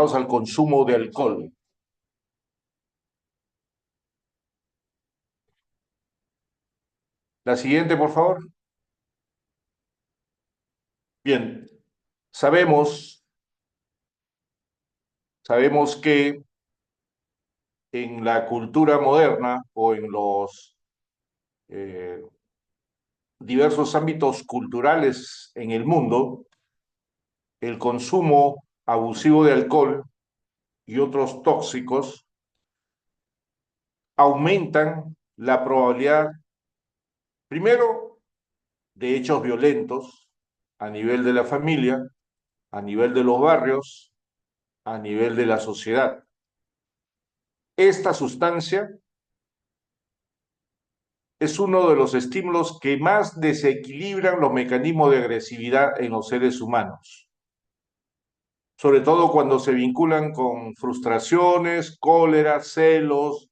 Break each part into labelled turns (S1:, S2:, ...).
S1: asociados al consumo de alcohol. La siguiente, por favor. Bien, sabemos, sabemos que en la cultura moderna o en los eh, diversos ámbitos culturales en el mundo, el consumo abusivo de alcohol y otros tóxicos aumentan la probabilidad, primero, de hechos violentos a nivel de la familia, a nivel de los barrios, a nivel de la sociedad. Esta sustancia es uno de los estímulos que más desequilibran los mecanismos de agresividad en los seres humanos, sobre todo cuando se vinculan con frustraciones, cólera, celos,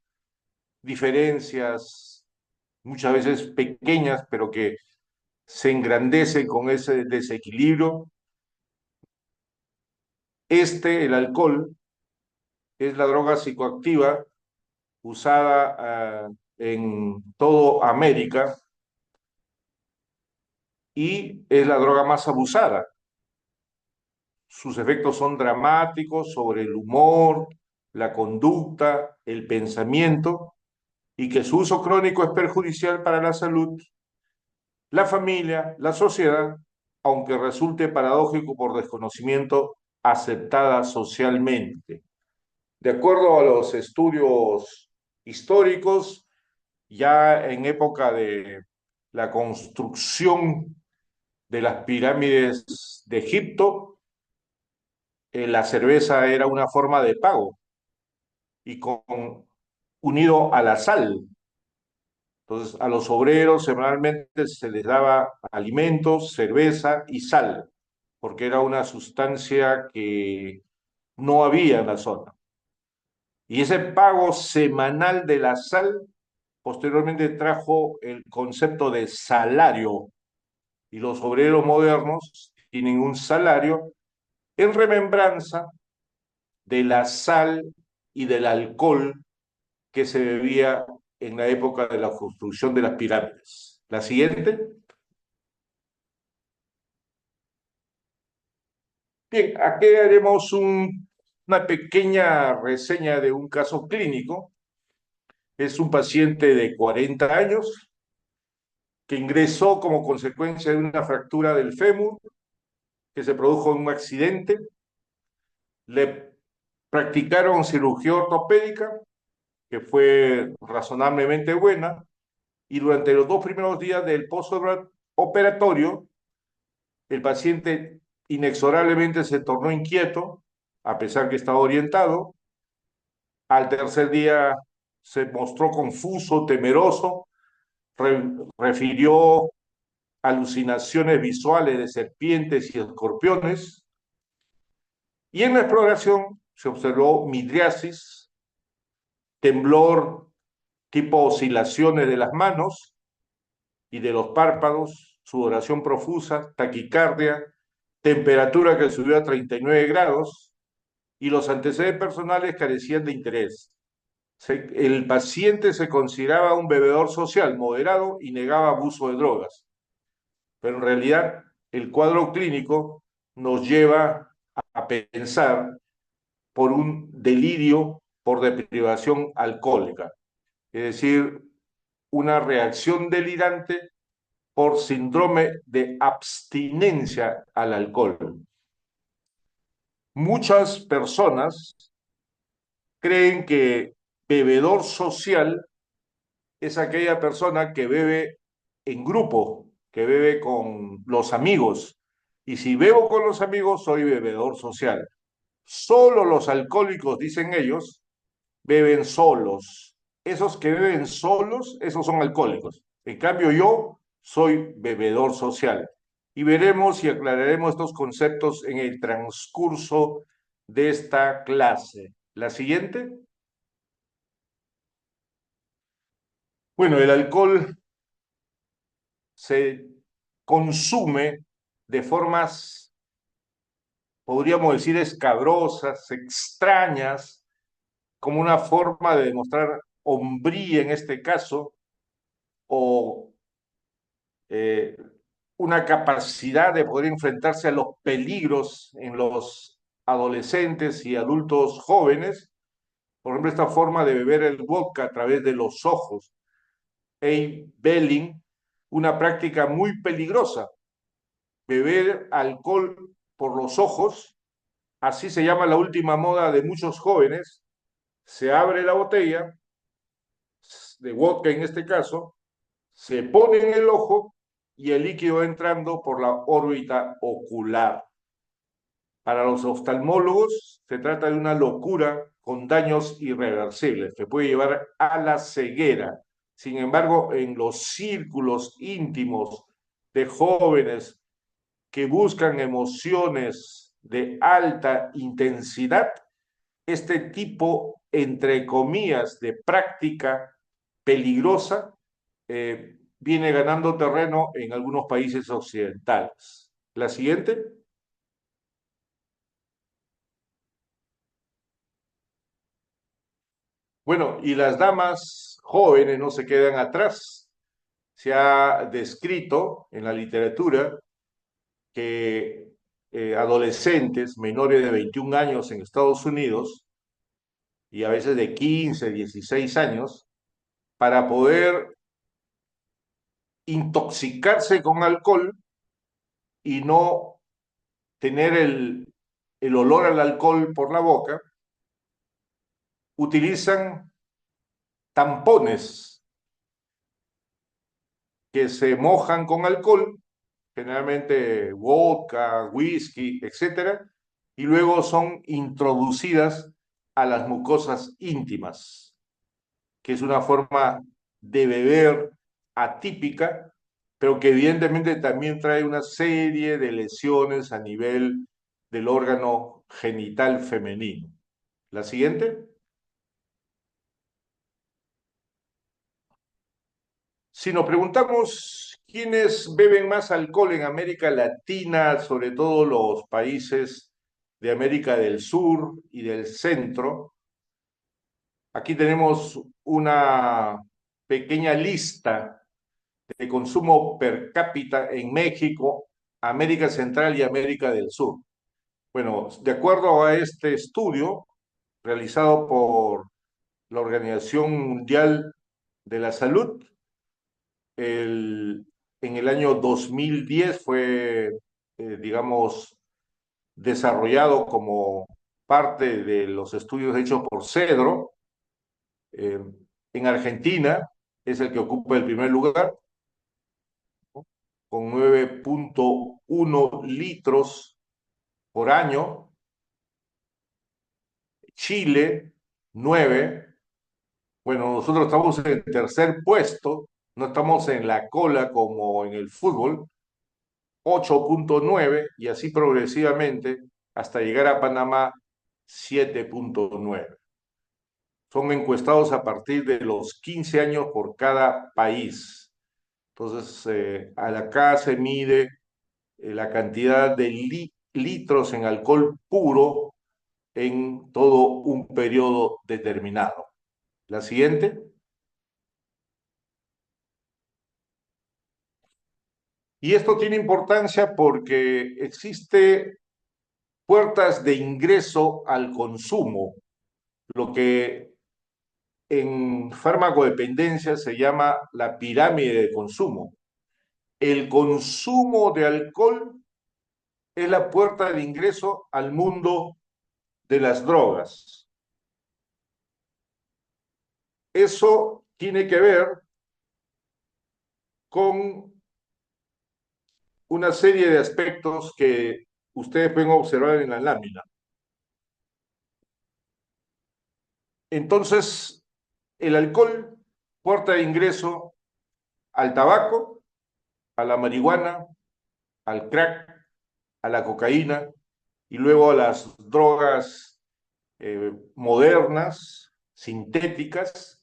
S1: diferencias, muchas veces pequeñas, pero que se engrandecen con ese desequilibrio. El alcohol, es la droga psicoactiva usada en toda América y es la droga más abusada. Sus efectos son dramáticos sobre el humor, la conducta, el pensamiento, y que su uso crónico es perjudicial para la salud, la familia, la sociedad, aunque resulte paradójico por desconocimiento, aceptada socialmente. De acuerdo a los estudios históricos, ya en época de la construcción de las pirámides de Egipto, la cerveza era una forma de pago y unido a la sal. Entonces, a los obreros semanalmente se les daba alimentos, cerveza y sal, porque era una sustancia que no había en la zona. Y ese pago semanal de la sal posteriormente trajo el concepto de salario, y los obreros modernos tienen un salario en remembranza de la sal y del alcohol que se bebía en la época de la construcción de las pirámides. La siguiente. Bien, aquí haremos una pequeña reseña de un caso clínico. Es un paciente de 40 años que ingresó como consecuencia de una fractura del fémur que se produjo en un accidente. Le practicaron cirugía ortopédica, que fue razonablemente buena, y durante los 2 primeros días del postoperatorio, el paciente inexorablemente se tornó inquieto, a pesar que estaba orientado. Al tercer día se mostró confuso, temeroso, refirió alucinaciones visuales de serpientes y escorpiones, y en la exploración se observó midriasis, temblor tipo oscilaciones de las manos y de los párpados, sudoración profusa, taquicardia, temperatura que subió a 39 grados y los antecedentes personales carecían de interés. El paciente se consideraba un bebedor social moderado y negaba abuso de drogas, pero en realidad el cuadro clínico nos lleva a pensar por un delirio por deprivación alcohólica, es decir, una reacción delirante por síndrome de abstinencia al alcohol. Muchas personas creen que bebedor social es aquella persona que bebe en grupo, que bebe con los amigos. Y si bebo con los amigos, soy bebedor social. Solo los alcohólicos, dicen ellos, beben solos. Esos que beben solos, esos son alcohólicos. En cambio, yo soy bebedor social. Y veremos y aclararemos estos conceptos en el transcurso de esta clase. La siguiente. Bueno, el alcohol se consume de formas podríamos decir, escabrosas, extrañas, como una forma de demostrar hombría en este caso, o eh, una capacidad de poder enfrentarse a los peligros en los adolescentes y adultos jóvenes. Por ejemplo, esta forma de beber el vodka a través de los ojos. Belling, una práctica muy peligrosa, beber alcohol por los ojos, así se llama la última moda de muchos jóvenes. Se abre la botella de vodka en este caso, se pone en el ojo y el líquido entrando por la órbita ocular. Para los oftalmólogos se trata de una locura con daños irreversibles que puede llevar a la ceguera. Sin embargo, en los círculos íntimos de jóvenes que buscan emociones de alta intensidad, este tipo, entre comillas, de práctica peligrosa viene ganando terreno en algunos países occidentales. La siguiente. Bueno, y las damas jóvenes no se quedan atrás. Se ha descrito en la literatura que adolescentes menores de 21 años en Estados Unidos y a veces de 15, 16 años, para poder intoxicarse con alcohol y no tener el olor al alcohol por la boca, utilizan tampones que se mojan con alcohol, generalmente vodka, whisky, etcétera, y luego son introducidas a las mucosas íntimas, que es una forma de beber atípica, pero que evidentemente también trae una serie de lesiones a nivel del órgano genital femenino. La siguiente. Si nos preguntamos quiénes beben más alcohol en América Latina, sobre todo los países de América del Sur y del Centro, aquí tenemos una pequeña lista de consumo per cápita en México, América Central y América del Sur. Bueno, de acuerdo a este estudio realizado por la Organización Mundial de la Salud, el, en el año 2010 fue, digamos, desarrollado como parte de los estudios hechos por Cedro. Eh, en Argentina es el que ocupa el primer lugar, ¿no? Con 9,1 litros por año. Chile, 9. Bueno, nosotros estamos en el tercer puesto, no estamos en la cola como en el fútbol, 8,9 y así progresivamente hasta llegar a Panamá 7,9. Son encuestados a partir de los 15 años por cada país. Entonces, acá se mide la cantidad de litros en alcohol puro en todo un periodo determinado. La siguiente. Y esto tiene importancia porque existe puertas de ingreso al consumo, lo que en farmacodependencia se llama la pirámide de consumo. El consumo de alcohol es la puerta de ingreso al mundo de las drogas. Eso tiene que ver con una serie de aspectos que ustedes pueden observar en la lámina. Entonces, el alcohol, puerta de ingreso al tabaco, a la marihuana, al crack, a la cocaína y luego a las drogas modernas, sintéticas,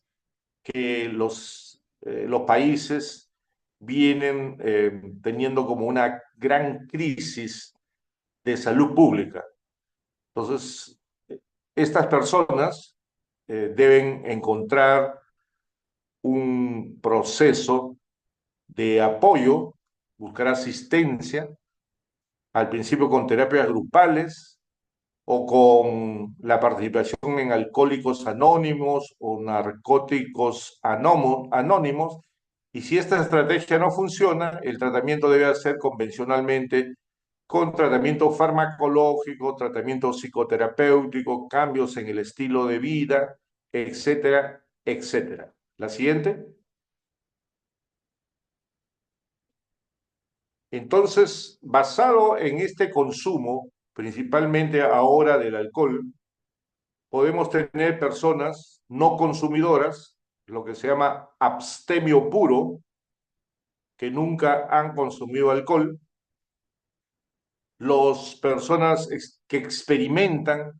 S1: que los países vienen teniendo como una gran crisis de salud pública. Entonces, estas personas deben encontrar un proceso de apoyo, buscar asistencia, al principio con terapias grupales o con la participación en Alcohólicos Anónimos o Narcóticos Anónimos. Y si esta estrategia no funciona, el tratamiento debe hacer convencionalmente con tratamiento farmacológico, tratamiento psicoterapéutico, cambios en el estilo de vida, etcétera, etcétera. La siguiente. Entonces, basado en este consumo, principalmente ahora del alcohol, podemos tener personas no consumidoras, lo que se llama abstemio puro, que nunca han consumido alcohol, las personas que experimentan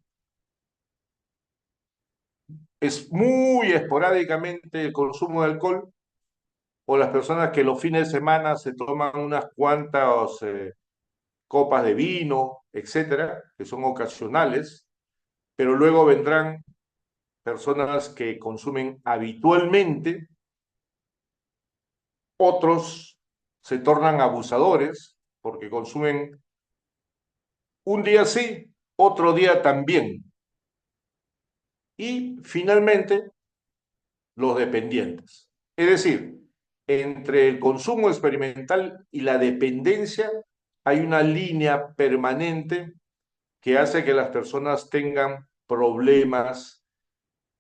S1: es muy esporádicamente el consumo de alcohol, o las personas que los fines de semana se toman unas cuantas copas de vino, etcétera, que son ocasionales, pero luego vendrán personas que consumen habitualmente, otros se tornan abusadores porque consumen un día sí, otro día también. Y finalmente, los dependientes. Es decir, entre el consumo experimental y la dependencia hay una línea permanente que hace que las personas tengan problemas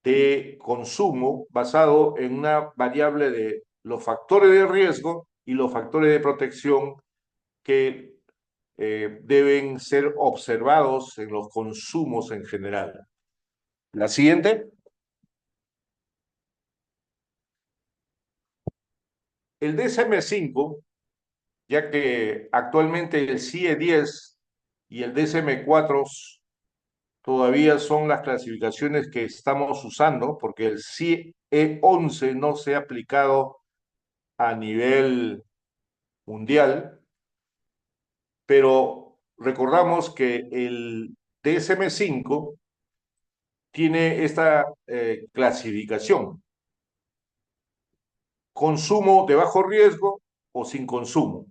S1: de consumo basado en una variable de los factores de riesgo y los factores de protección que deben ser observados en los consumos en general. La siguiente. El DSM-5, ya que actualmente el CIE-10 y el DSM-4 todavía son las clasificaciones que estamos usando, porque el CIE-11 no se ha aplicado a nivel mundial, pero recordamos que el DSM-5 tiene esta clasificación: consumo de bajo riesgo o sin consumo.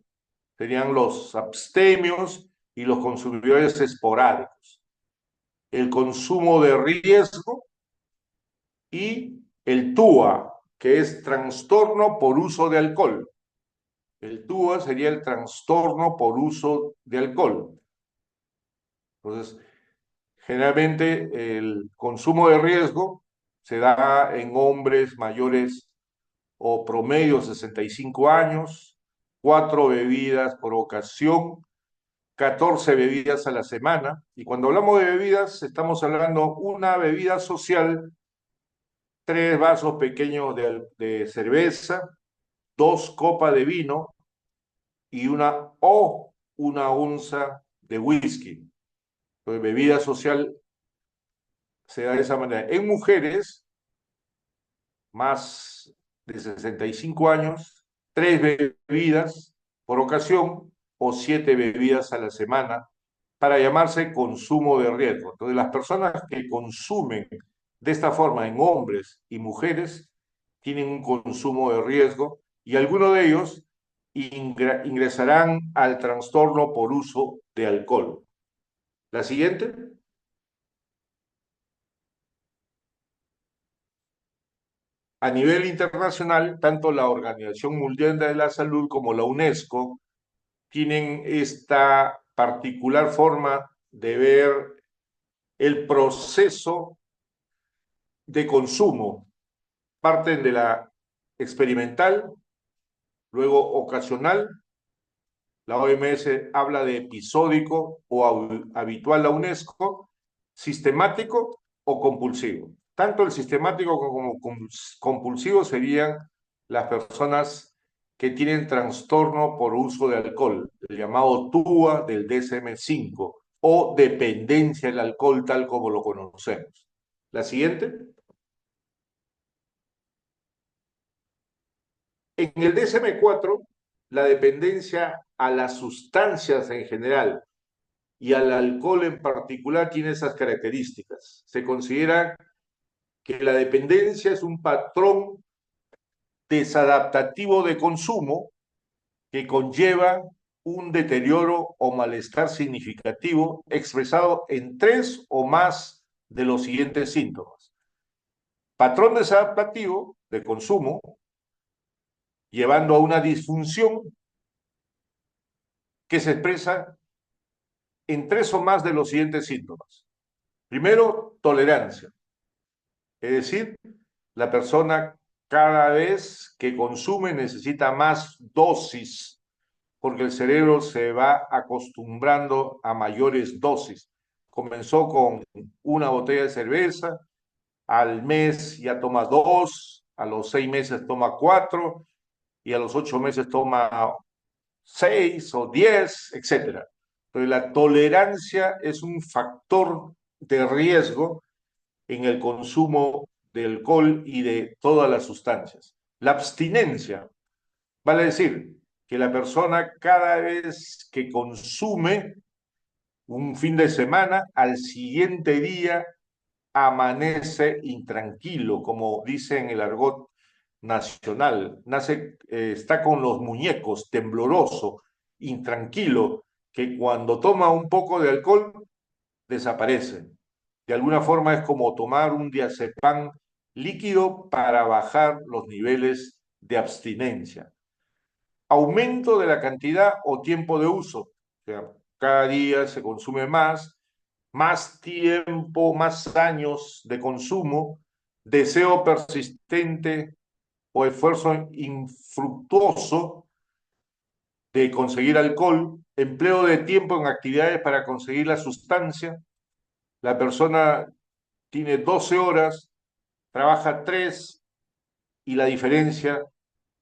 S1: Serían los abstemios y los consumidores esporádicos. El consumo de riesgo y el TUA, que es trastorno por uso de alcohol. El TUA sería el trastorno por uso de alcohol. Entonces, generalmente el consumo de riesgo se da en hombres mayores o promedio 65 años, 4 bebidas por ocasión, 14 bebidas a la semana. Y cuando hablamos de bebidas, estamos hablando una bebida social, 3 vasos pequeños de cerveza, 2 copas de vino y una onza de whisky. Entonces, bebida social se da de esa manera. En mujeres más de 65 años, 3 bebidas por ocasión o 7 bebidas a la semana para llamarse consumo de riesgo. Entonces, las personas que consumen de esta forma en hombres y mujeres tienen un consumo de riesgo y algunos de ellos ingresarán al trastorno por uso de alcohol. La siguiente. A nivel internacional, tanto la Organización Mundial de la Salud como la UNESCO tienen esta particular forma de ver el proceso de consumo. Parten de la experimental, luego ocasional. La OMS habla de episódico o habitual, la UNESCO, sistemático o compulsivo. Tanto el sistemático como compulsivo serían las personas que tienen trastorno por uso de alcohol, el llamado TUA del DSM-5, o dependencia del alcohol tal como lo conocemos. La siguiente. En el DSM-4, la dependencia a las sustancias en general, y al alcohol en particular tiene esas características. Se considera que la dependencia es un patrón desadaptativo de consumo que conlleva un deterioro o malestar significativo expresado en tres o más de los siguientes síntomas. Patrón desadaptativo de consumo, llevando a una disfunción que se expresa en tres o más de los siguientes síntomas. Primero, tolerancia, es decir, la persona cada vez que consume necesita más dosis porque el cerebro se va acostumbrando a mayores dosis. Comenzó con una botella de cerveza, al mes ya toma dos, a los 6 meses toma cuatro y a los 8 meses toma 6 o 10, etcétera. Entonces, la tolerancia es un factor de riesgo en el consumo de alcohol y de todas las sustancias. La abstinencia, vale decir que la persona cada vez que consume un fin de semana, al siguiente día amanece intranquilo, como dice en el argot nacional, está con los muñecos, tembloroso, intranquilo, que cuando toma un poco de alcohol desaparece. De alguna forma es como tomar un diazepam líquido para bajar los niveles de abstinencia. Aumento de la cantidad o tiempo de uso. O sea, cada día se consume más tiempo, más años de consumo, deseo persistente o esfuerzo infructuoso de conseguir alcohol, empleo de tiempo en actividades para conseguir la sustancia. La persona tiene 12 horas, trabaja 3 y la diferencia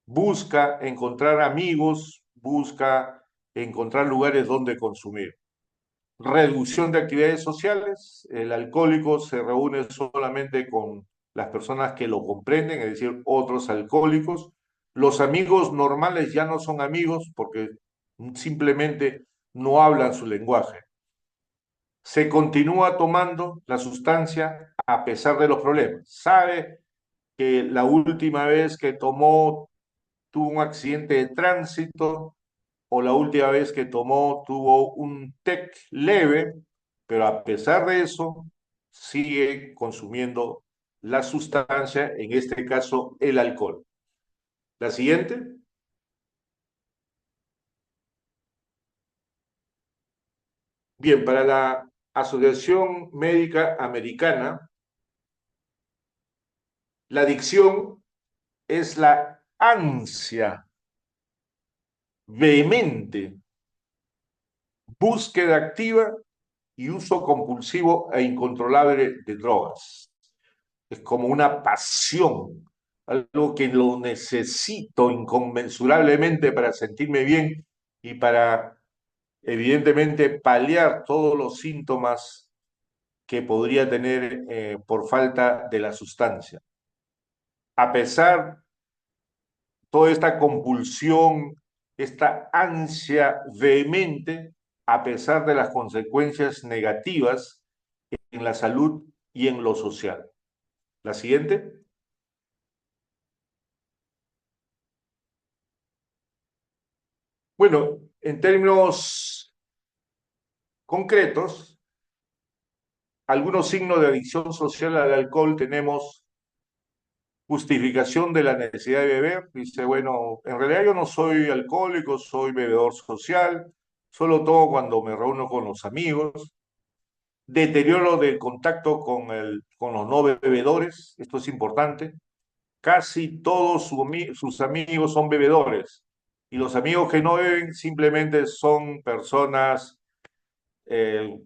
S1: busca encontrar amigos, busca encontrar lugares donde consumir. Reducción de actividades sociales, el alcohólico se reúne solamente con las personas que lo comprenden, es decir, otros alcohólicos. Los amigos normales ya no son amigos porque simplemente no hablan su lenguaje. Se continúa tomando la sustancia a pesar de los problemas. Sabe que la última vez que tomó tuvo un accidente de tránsito o la última vez que tomó tuvo un TEC leve, pero a pesar de eso sigue consumiendo la sustancia, en este caso el alcohol. La siguiente. Bien, para la Asociación Médica Americana, la adicción es la ansia vehemente, búsqueda activa y uso compulsivo e incontrolable de drogas. Es como una pasión, algo que lo necesito inconmensurablemente para sentirme bien y para, evidentemente, paliar todos los síntomas que podría tener por falta de la sustancia. A pesar toda esta compulsión, esta ansia vehemente, a pesar de las consecuencias negativas en la salud y en lo social. La siguiente. Bueno, en términos concretos, algunos signos de adicción social al alcohol tenemos justificación de la necesidad de beber. Dice, bueno, en realidad yo no soy alcohólico, soy bebedor social, solo tomo cuando me reúno con los amigos. Deterioro del contacto con los no bebedores, esto es importante. Casi todos sus amigos son bebedores y los amigos que no beben simplemente son personas eh,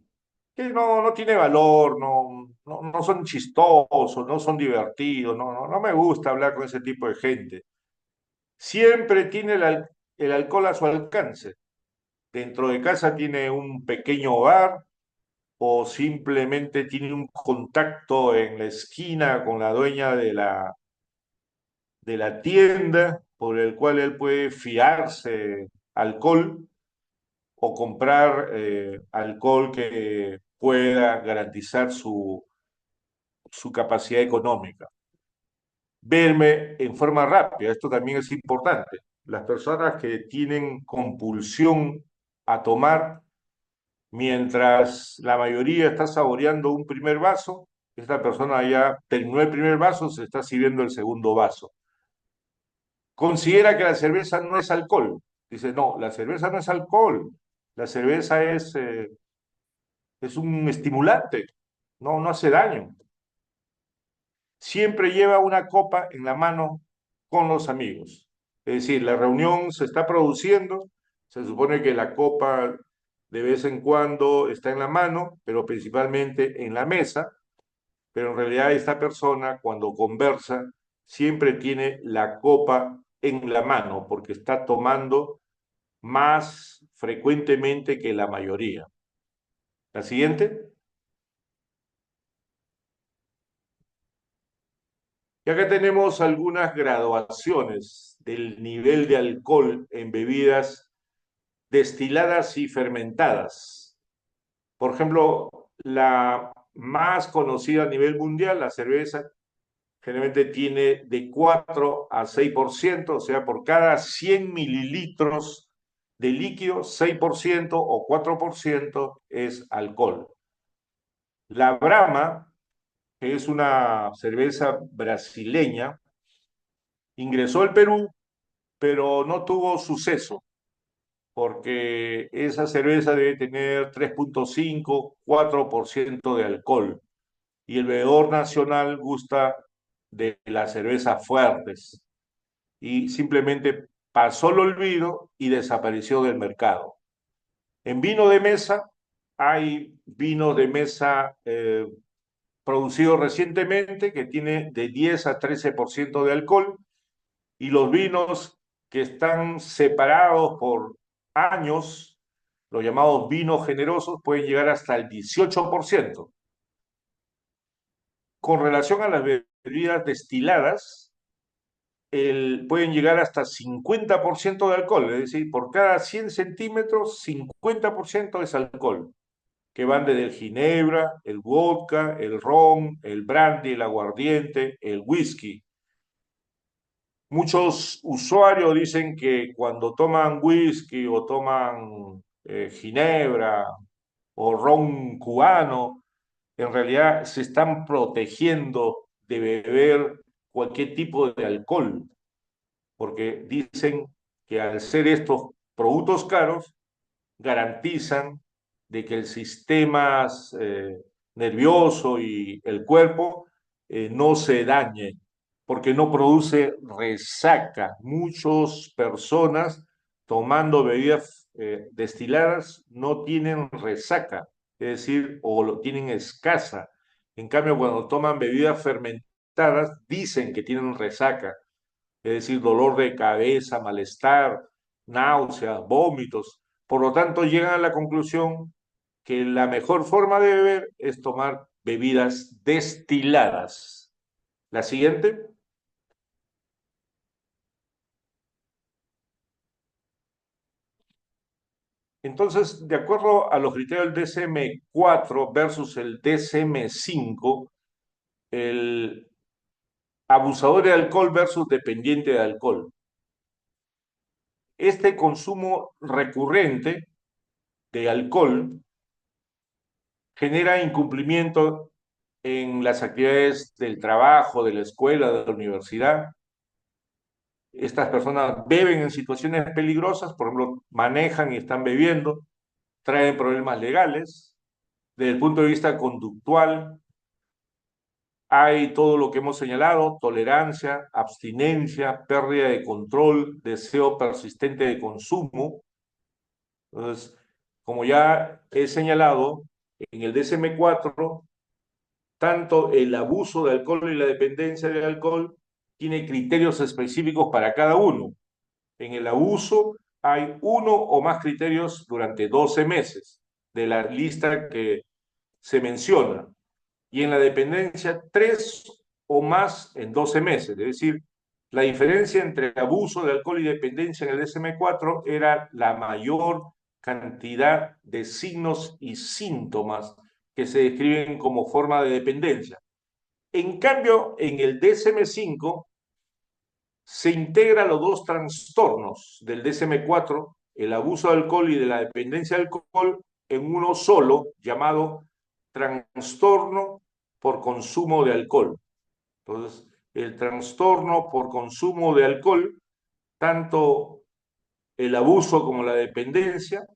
S1: que no tiene valor, no son chistosos, no son divertidos, no me gusta hablar con ese tipo de gente. Siempre tiene el alcohol a su alcance. Dentro de casa tiene un pequeño bar o simplemente tiene un contacto en la esquina con la dueña de la tienda por el cual él puede fiarse alcohol o comprar alcohol que pueda garantizar su capacidad económica. Verme en forma rápida, esto también es importante. Las personas que tienen compulsión a tomar, mientras la mayoría está saboreando un primer vaso, esta persona ya terminó el primer vaso, se está sirviendo el segundo vaso. Considera que la cerveza no es alcohol. Dice, no, la cerveza no es alcohol. La cerveza es un estimulante, no hace daño. Siempre lleva una copa en la mano con los amigos. Es decir, la reunión se está produciendo, se supone que la copa de vez en cuando está en la mano, pero principalmente en la mesa, pero en realidad esta persona cuando conversa siempre tiene la copa en la mano porque está tomando más frecuentemente que la mayoría. La siguiente. Y acá tenemos algunas graduaciones del nivel de alcohol en bebidas destiladas y fermentadas. Por ejemplo, la más conocida a nivel mundial, la cerveza, generalmente tiene de 4 a 6%, o sea, por cada 100 mililitros de líquido, 6% o 4% es alcohol. La Brahma, que es una cerveza brasileña, ingresó al Perú, pero no tuvo suceso, porque esa cerveza debe tener 3,5, 4% de alcohol, y el bebedor nacional gusta de las cervezas fuertes, y simplemente pasó el olvido y desapareció del mercado. En vino de mesa, hay vino de mesa producido recientemente que tiene de 10 a 13% de alcohol, y los vinos que están separados por años, los llamados vinos generosos, pueden llegar hasta el 18%. Con relación a las bebidas destiladas, pueden llegar hasta 50% de alcohol, es decir, por cada 100 centímetros, 50% es alcohol, que van desde el ginebra, el vodka, el ron, el brandy, el aguardiente, el whisky. Muchos usuarios dicen que cuando toman whisky o toman ginebra o ron cubano, en realidad se están protegiendo de beber cualquier tipo de alcohol, porque dicen que al ser estos productos caros, garantizan de que el sistema nervioso y el cuerpo no se dañe, porque no produce resaca. Muchas personas tomando bebidas destiladas no tienen resaca, es decir, o lo tienen escasa. En cambio, cuando toman bebidas fermentadas, dicen que tienen resaca, es decir, dolor de cabeza, malestar, náuseas, vómitos. Por lo tanto, llegan a la conclusión que la mejor forma de beber es tomar bebidas destiladas. La siguiente. Entonces, de acuerdo a los criterios del DSM-4 versus el DSM-5, el abusador de alcohol versus dependiente de alcohol. Este consumo recurrente de alcohol genera incumplimiento en las actividades del trabajo, de la escuela, de la universidad. Estas personas beben en situaciones peligrosas, por ejemplo, manejan y están bebiendo, traen problemas legales. Desde el punto de vista conductual, hay todo lo que hemos señalado: tolerancia, abstinencia, pérdida de control, deseo persistente de consumo. Entonces, como ya he señalado, en el DSM-4 tanto el abuso de alcohol y la dependencia del alcohol tiene criterios específicos para cada uno. En el abuso hay uno o más criterios durante 12 meses de la lista que se menciona, y en la dependencia 3 o más en 12 meses. Es decir, la diferencia entre abuso de alcohol y dependencia en el DSM-4 era la mayor cantidad de signos y síntomas que se describen como forma de dependencia. En cambio, en el DSM-5 se integran los dos trastornos del DSM-4, el abuso de alcohol y de la dependencia de alcohol, en uno solo, llamado trastorno por consumo de alcohol. Entonces, el trastorno por consumo de alcohol, tanto el abuso como la dependencia,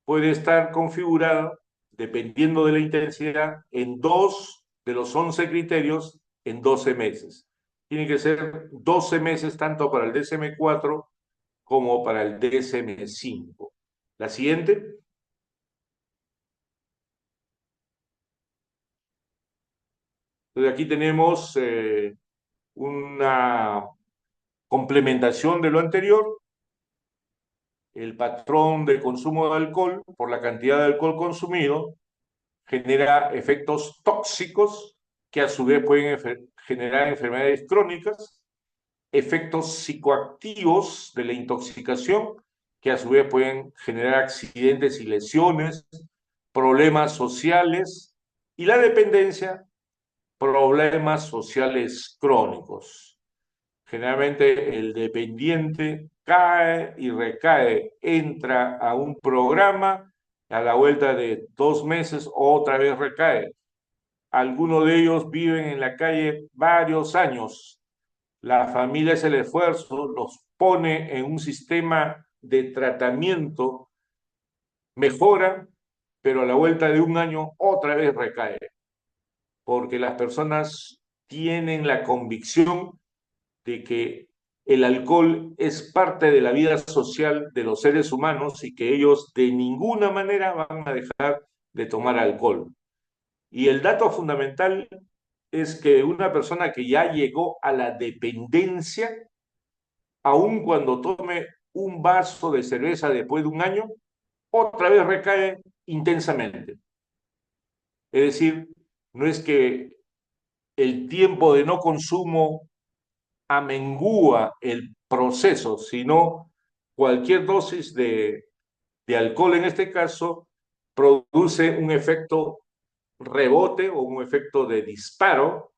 S1: puede estar configurado, dependiendo de la intensidad, en 2 de los 11 criterios en 12 meses. Tiene que ser 12 meses tanto para el DSM-4 como para el DSM-5. La siguiente. Entonces aquí tenemos una complementación de lo anterior. El patrón de consumo de alcohol por la cantidad de alcohol consumido genera efectos tóxicos que a su vez pueden generar enfermedades crónicas, efectos psicoactivos de la intoxicación que a su vez pueden generar accidentes y lesiones, problemas sociales y la dependencia, problemas sociales crónicos. Generalmente el dependiente cae y recae, entra a un programa, a la vuelta de 2 meses otra vez recae. Algunos de ellos viven en la calle varios años. La familia es el esfuerzo, los pone en un sistema de tratamiento, mejora, pero a la vuelta de un año otra vez recae, porque las personas tienen la convicción de que el alcohol es parte de la vida social de los seres humanos y que ellos de ninguna manera van a dejar de tomar alcohol. Y el dato fundamental es que una persona que ya llegó a la dependencia, aun cuando tome un vaso de cerveza después de un año, otra vez recae intensamente. Es decir, no es que el tiempo de no consumo amengúa el proceso, sino cualquier dosis de alcohol en este caso produce un efecto rebote o un efecto de disparo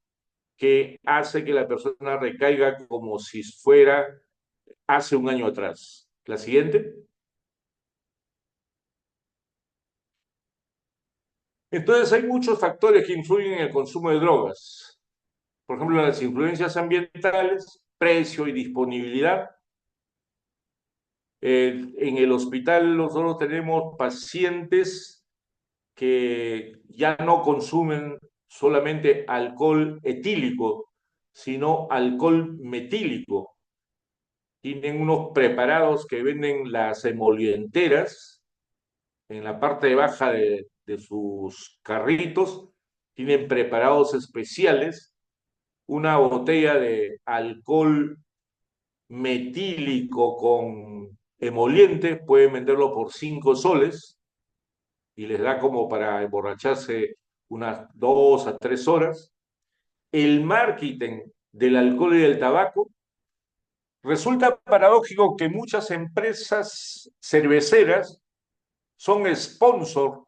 S1: que hace que la persona recaiga como si fuera hace un año atrás. La siguiente. Entonces hay muchos factores que influyen en el consumo de drogas. Por ejemplo, las influencias ambientales, precio y disponibilidad. En el hospital nosotros tenemos pacientes que ya no consumen solamente alcohol etílico, sino alcohol metílico. Tienen unos preparados que venden las emolienteras en la parte baja de sus carritos, tienen preparados especiales, una botella de alcohol metílico con emoliente, pueden venderlo por 5 soles y les da como para emborracharse unas 2 a 3 horas. El marketing del alcohol y del tabaco, resulta paradójico que muchas empresas cerveceras son sponsor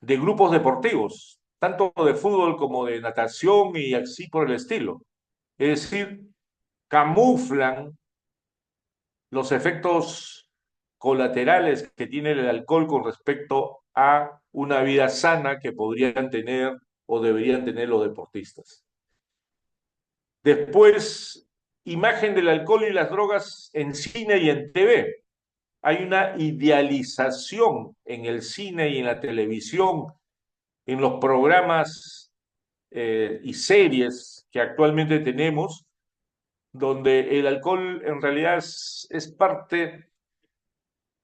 S1: de grupos deportivos, tanto de fútbol como de natación y así por el estilo. Es decir, camuflan los efectos colaterales que tiene el alcohol con respecto a una vida sana que podrían tener o deberían tener los deportistas. Después, imagen del alcohol y las drogas en cine y en TV. Hay una idealización en el cine y en la televisión, en los programas y series que actualmente tenemos, donde el alcohol en realidad es parte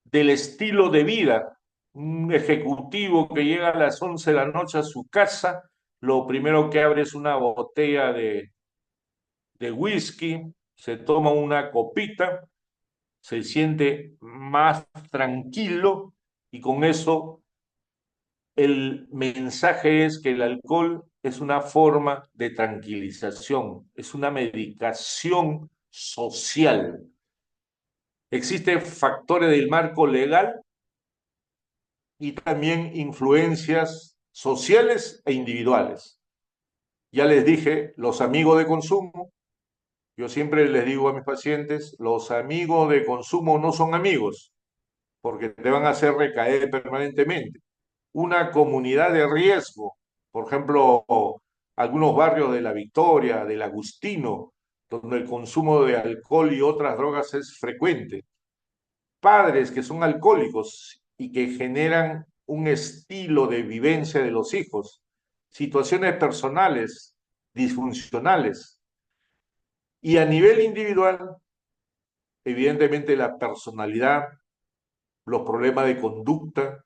S1: del estilo de vida. Un ejecutivo que llega a las 11 de la noche a su casa, lo primero que abre es una botella de whisky, se toma una copita, se siente más tranquilo y con eso el mensaje es que el alcohol es una forma de tranquilización, es una medicación social. Existen factores del marco legal y también influencias sociales e individuales. Ya les dije, los amigos de consumo, yo siempre les digo a mis pacientes, los amigos de consumo no son amigos, porque te van a hacer recaer permanentemente. Una comunidad de riesgo, por ejemplo, algunos barrios de La Victoria, del Agustino, donde el consumo de alcohol y otras drogas es frecuente. Padres que son alcohólicos y que generan un estilo de vivencia de los hijos, situaciones personales disfuncionales. Y a nivel individual, evidentemente la personalidad, los problemas de conducta,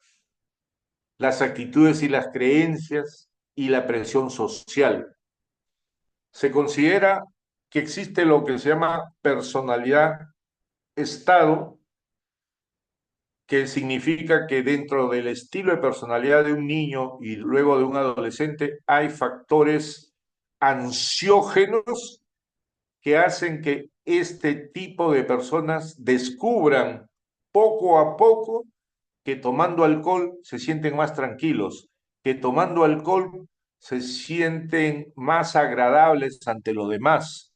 S1: las actitudes y las creencias y la presión social. Se considera que existe lo que se llama personalidad estado, que significa que dentro del estilo de personalidad de un niño y luego de un adolescente hay factores ansiógenos que hacen que este tipo de personas descubran poco a poco que tomando alcohol se sienten más tranquilos, que tomando alcohol se sienten más agradables ante los demás,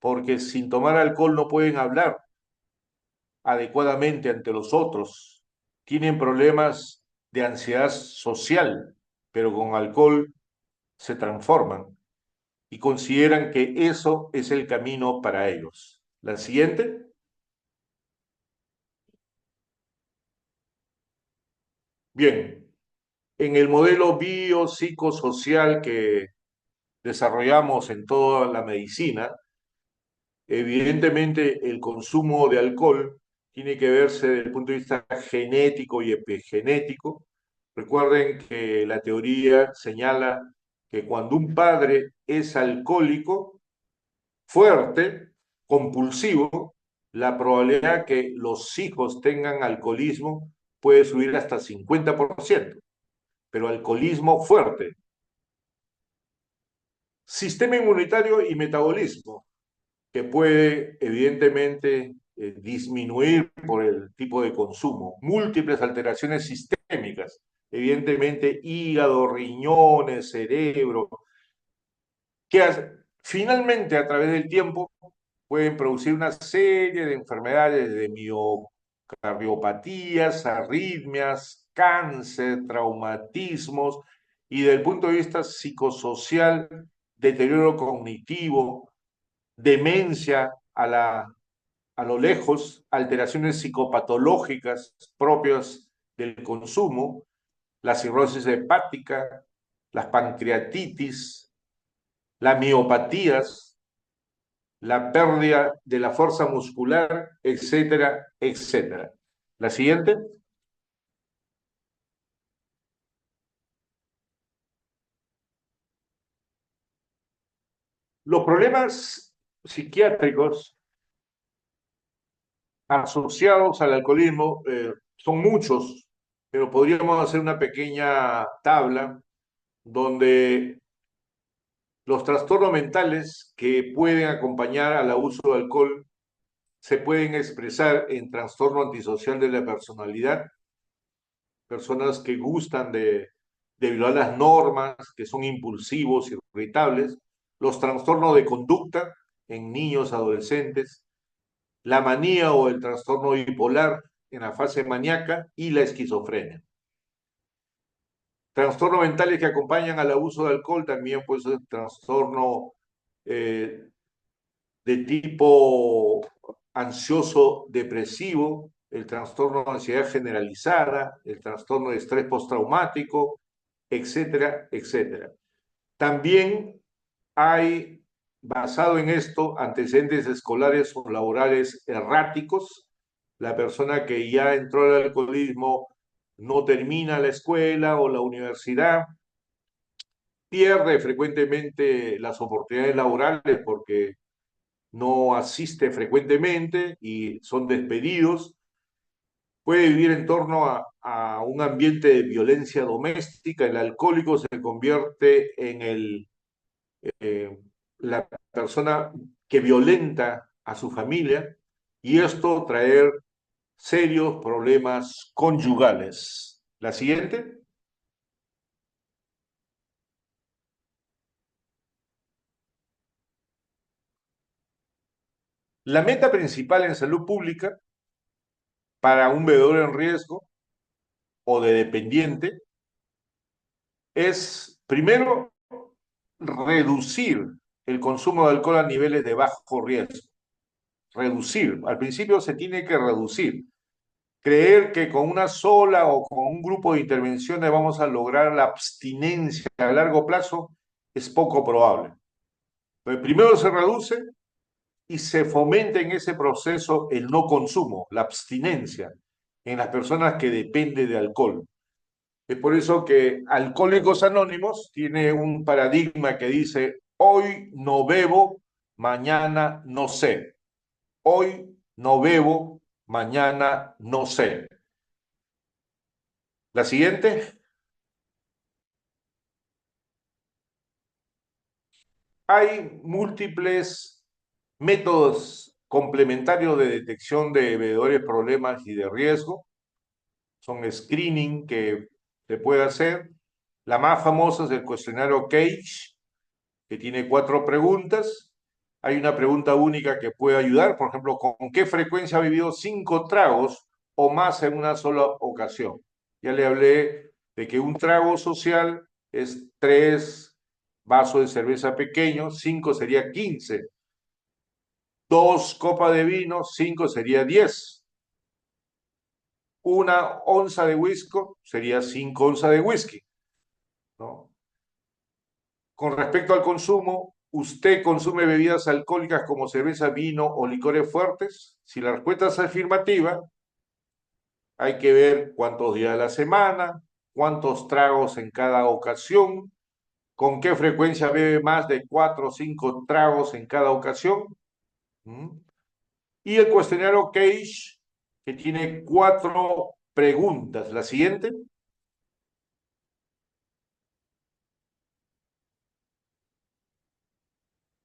S1: porque sin tomar alcohol no pueden hablar adecuadamente ante los otros, tienen problemas de ansiedad social, pero con alcohol se transforman y consideran que eso es el camino para ellos. La siguiente. Bien, en el modelo biopsicosocial que desarrollamos en toda la medicina, evidentemente el consumo de alcohol tiene que verse desde el punto de vista genético y epigenético. Recuerden que la teoría señala que cuando un padre es alcohólico fuerte, compulsivo, la probabilidad que los hijos tengan alcoholismo puede subir hasta 50%, pero alcoholismo fuerte. Sistema inmunitario y metabolismo, que puede evidentemente disminuir por el tipo de consumo. Múltiples alteraciones sistémicas, evidentemente hígado, riñones, cerebro, que finalmente a través del tiempo pueden producir una serie de enfermedades de miocardiopatías, arritmias, cáncer, traumatismos y desde el punto de vista psicosocial, deterioro cognitivo, demencia a lo lejos, alteraciones psicopatológicas propias del consumo, la cirrosis hepática, las pancreatitis, las miopatías, la pérdida de la fuerza muscular, etcétera, etcétera. La siguiente. Los problemas psiquiátricos asociados al alcoholismo son muchos, pero podríamos hacer una pequeña tabla donde los trastornos mentales que pueden acompañar al abuso de alcohol se pueden expresar en trastorno antisocial de la personalidad, personas que gustan de violar las normas, que son impulsivos, irritables, los trastornos de conducta en niños, adolescentes, la manía o el trastorno bipolar en la fase maníaca y la esquizofrenia. Trastornos mentales que acompañan al abuso de alcohol también puede ser trastorno eh, de tipo ansioso depresivo, el trastorno de ansiedad generalizada, el trastorno de estrés postraumático, etcétera, etcétera. También hay, basado en esto, antecedentes escolares o laborales erráticos. La persona que ya entró al alcoholismo no termina la escuela o la universidad, pierde frecuentemente las oportunidades laborales porque no asiste frecuentemente y son despedidos, puede vivir en torno a un ambiente de violencia doméstica, el alcohólico se convierte en la persona que violenta a su familia y esto traer serios problemas conyugales. La siguiente. La meta principal en salud pública para un bebedor en riesgo o de dependiente es, primero, reducir el consumo de alcohol a niveles de bajo riesgo. Reducir. Al principio se tiene que reducir. Creer que con una sola o con un grupo de intervenciones vamos a lograr la abstinencia a largo plazo es poco probable. Pero primero se reduce y se fomenta en ese proceso el no consumo, la abstinencia en las personas que dependen de alcohol. Es por eso que Alcohólicos Anónimos tiene un paradigma que dice, hoy no bebo, mañana no sé. Hoy no bebo, mañana no sé. La siguiente. Hay múltiples métodos complementarios de detección de bebedores problemas y de riesgo. Son screening que se puede hacer. La más famosa es el cuestionario Cage, que tiene 4 preguntas. Hay una pregunta única que puede ayudar, por ejemplo, ¿con qué frecuencia ha bebido 5 tragos o más en una sola ocasión? Ya le hablé de que un trago social es 3 vasos de cerveza pequeños, 5 sería 15. 2 copas de vino, 5 sería 10. Una onza de whisky sería 5 onzas de whisky, ¿no? Con respecto al consumo, ¿usted consume bebidas alcohólicas como cerveza, vino o licores fuertes? Si la respuesta es afirmativa, hay que ver cuántos días a la semana, cuántos tragos en cada ocasión, con qué frecuencia bebe más de 4 o 5 tragos en cada ocasión. ¿Mm? Y el cuestionario Cage, que tiene 4 preguntas. La siguiente.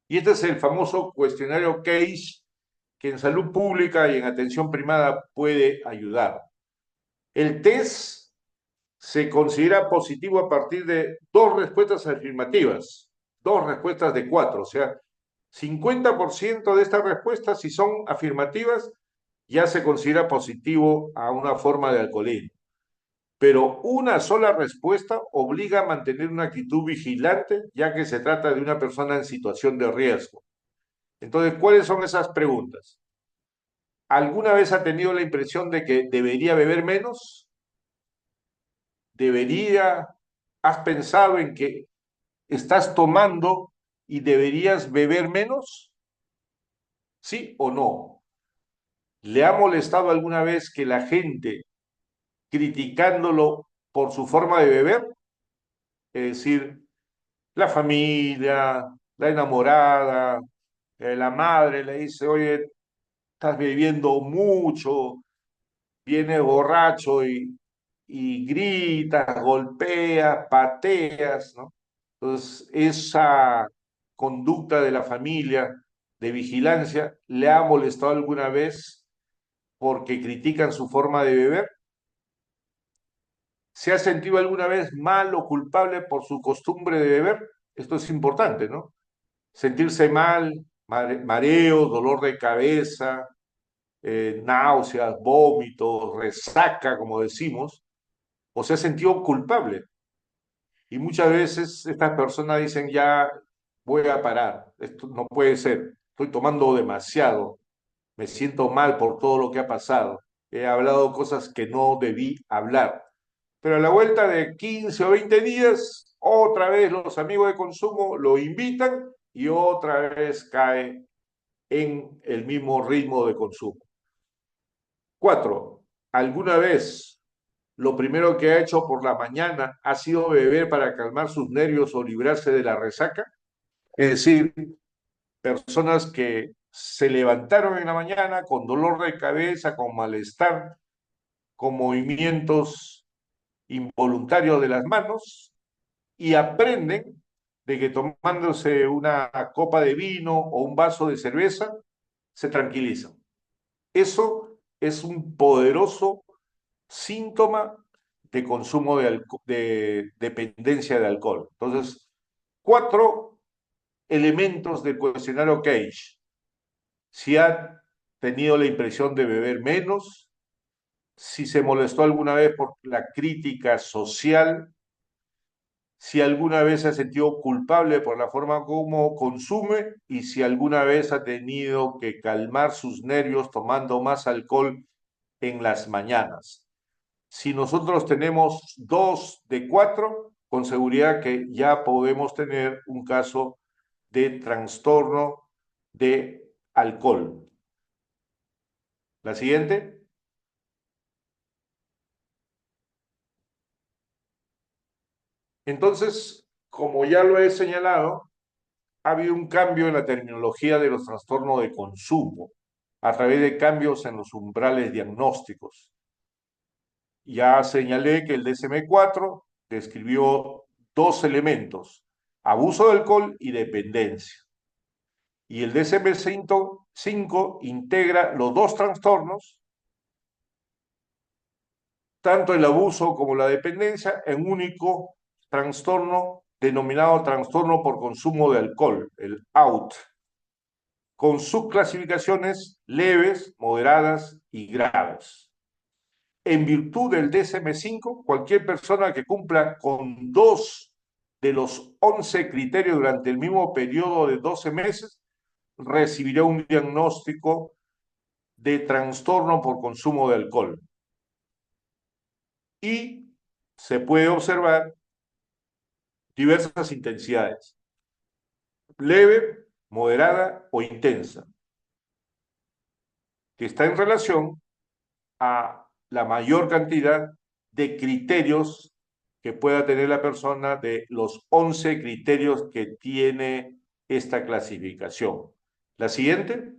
S1: Y este es el famoso cuestionario Cage que en salud pública y en atención primaria puede ayudar. El test se considera positivo a partir de 2 respuestas afirmativas, 2 respuestas de 4, o sea, 50% de estas respuestas, si son afirmativas, ya se considera positivo a una forma de alcoholismo. Pero una sola respuesta obliga a mantener una actitud vigilante, ya que se trata de una persona en situación de riesgo. Entonces, ¿cuáles son esas preguntas? ¿Alguna vez ha tenido la impresión de que debería beber menos? ¿Debería? ¿Has pensado en que estás tomando y deberías beber menos? ¿Sí o no? ¿Le ha molestado alguna vez que la gente criticándolo por su forma de beber? Es decir, la familia, la enamorada, la madre le dice, oye, estás bebiendo mucho, vienes borracho y gritas, golpeas, pateas, ¿no? Entonces, esa conducta de la familia de vigilancia le ha molestado alguna vez porque critican su forma de beber. ¿Se ha sentido alguna vez mal o culpable por su costumbre de beber? Esto es importante, ¿no? Sentirse mal, mareos, dolor de cabeza, náuseas, vómitos, resaca, como decimos, o se ha sentido culpable. Y muchas veces estas personas dicen, ya voy a parar, esto no puede ser, estoy tomando demasiado, me siento mal por todo lo que ha pasado, he hablado cosas que no debí hablar. Pero a la vuelta de 15 o 20 días, otra vez los amigos de consumo lo invitan y otra vez cae en el mismo ritmo de consumo. 4. ¿Alguna vez lo primero que ha hecho por la mañana ha sido beber para calmar sus nervios o librarse de la resaca? Es decir, personas que se levantaron en la mañana con dolor de cabeza, con malestar, con movimientos involuntarios de las manos y aprenden de que tomándose una copa de vino o un vaso de cerveza se tranquilizan. Eso es un poderoso síntoma de consumo de dependencia de alcohol. Entonces, 4 elementos del cuestionario Cage. Si ha tenido la impresión de beber menos, si se molestó alguna vez por la crítica social, si alguna vez se ha sentido culpable por la forma como consume y si alguna vez ha tenido que calmar sus nervios tomando más alcohol en las mañanas. Si nosotros tenemos 2 de 4, con seguridad que ya podemos tener un caso de trastorno de alcohol. La siguiente. Entonces, como ya lo he señalado, ha habido un cambio en la terminología de los trastornos de consumo a través de cambios en los umbrales diagnósticos. Ya señalé que el DSM-4 describió 2 elementos, abuso de alcohol y dependencia. Y el DSM-5 integra los 2 trastornos, tanto el abuso como la dependencia, en un único trastorno denominado trastorno por consumo de alcohol, el OUT, con subclasificaciones leves, moderadas y graves. En virtud del DSM-5, cualquier persona que cumpla con 2 de los 11 criterios durante el mismo periodo de 12 meses recibirá un diagnóstico de trastorno por consumo de alcohol. Y se puede observar diversas intensidades, leve, moderada o intensa, que está en relación a la mayor cantidad de criterios que pueda tener la persona de los 11 criterios que tiene esta clasificación. La siguiente.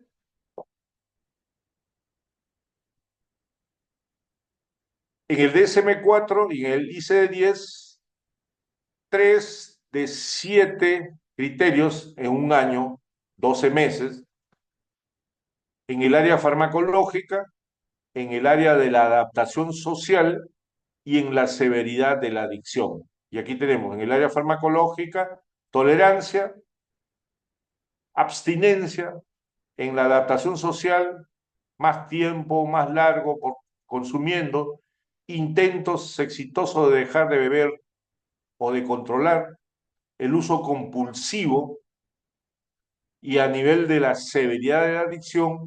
S1: En el DSM-4 y en el ICD-10, 3 de 7 criterios en un año, 12 meses. En el área farmacológica, en el área de la adaptación social y en la severidad de la adicción. Y aquí tenemos en el área farmacológica tolerancia, abstinencia, en la adaptación social más tiempo, más largo por consumiendo, intentos exitosos de dejar de beber o de controlar, el uso compulsivo y a nivel de la severidad de la adicción,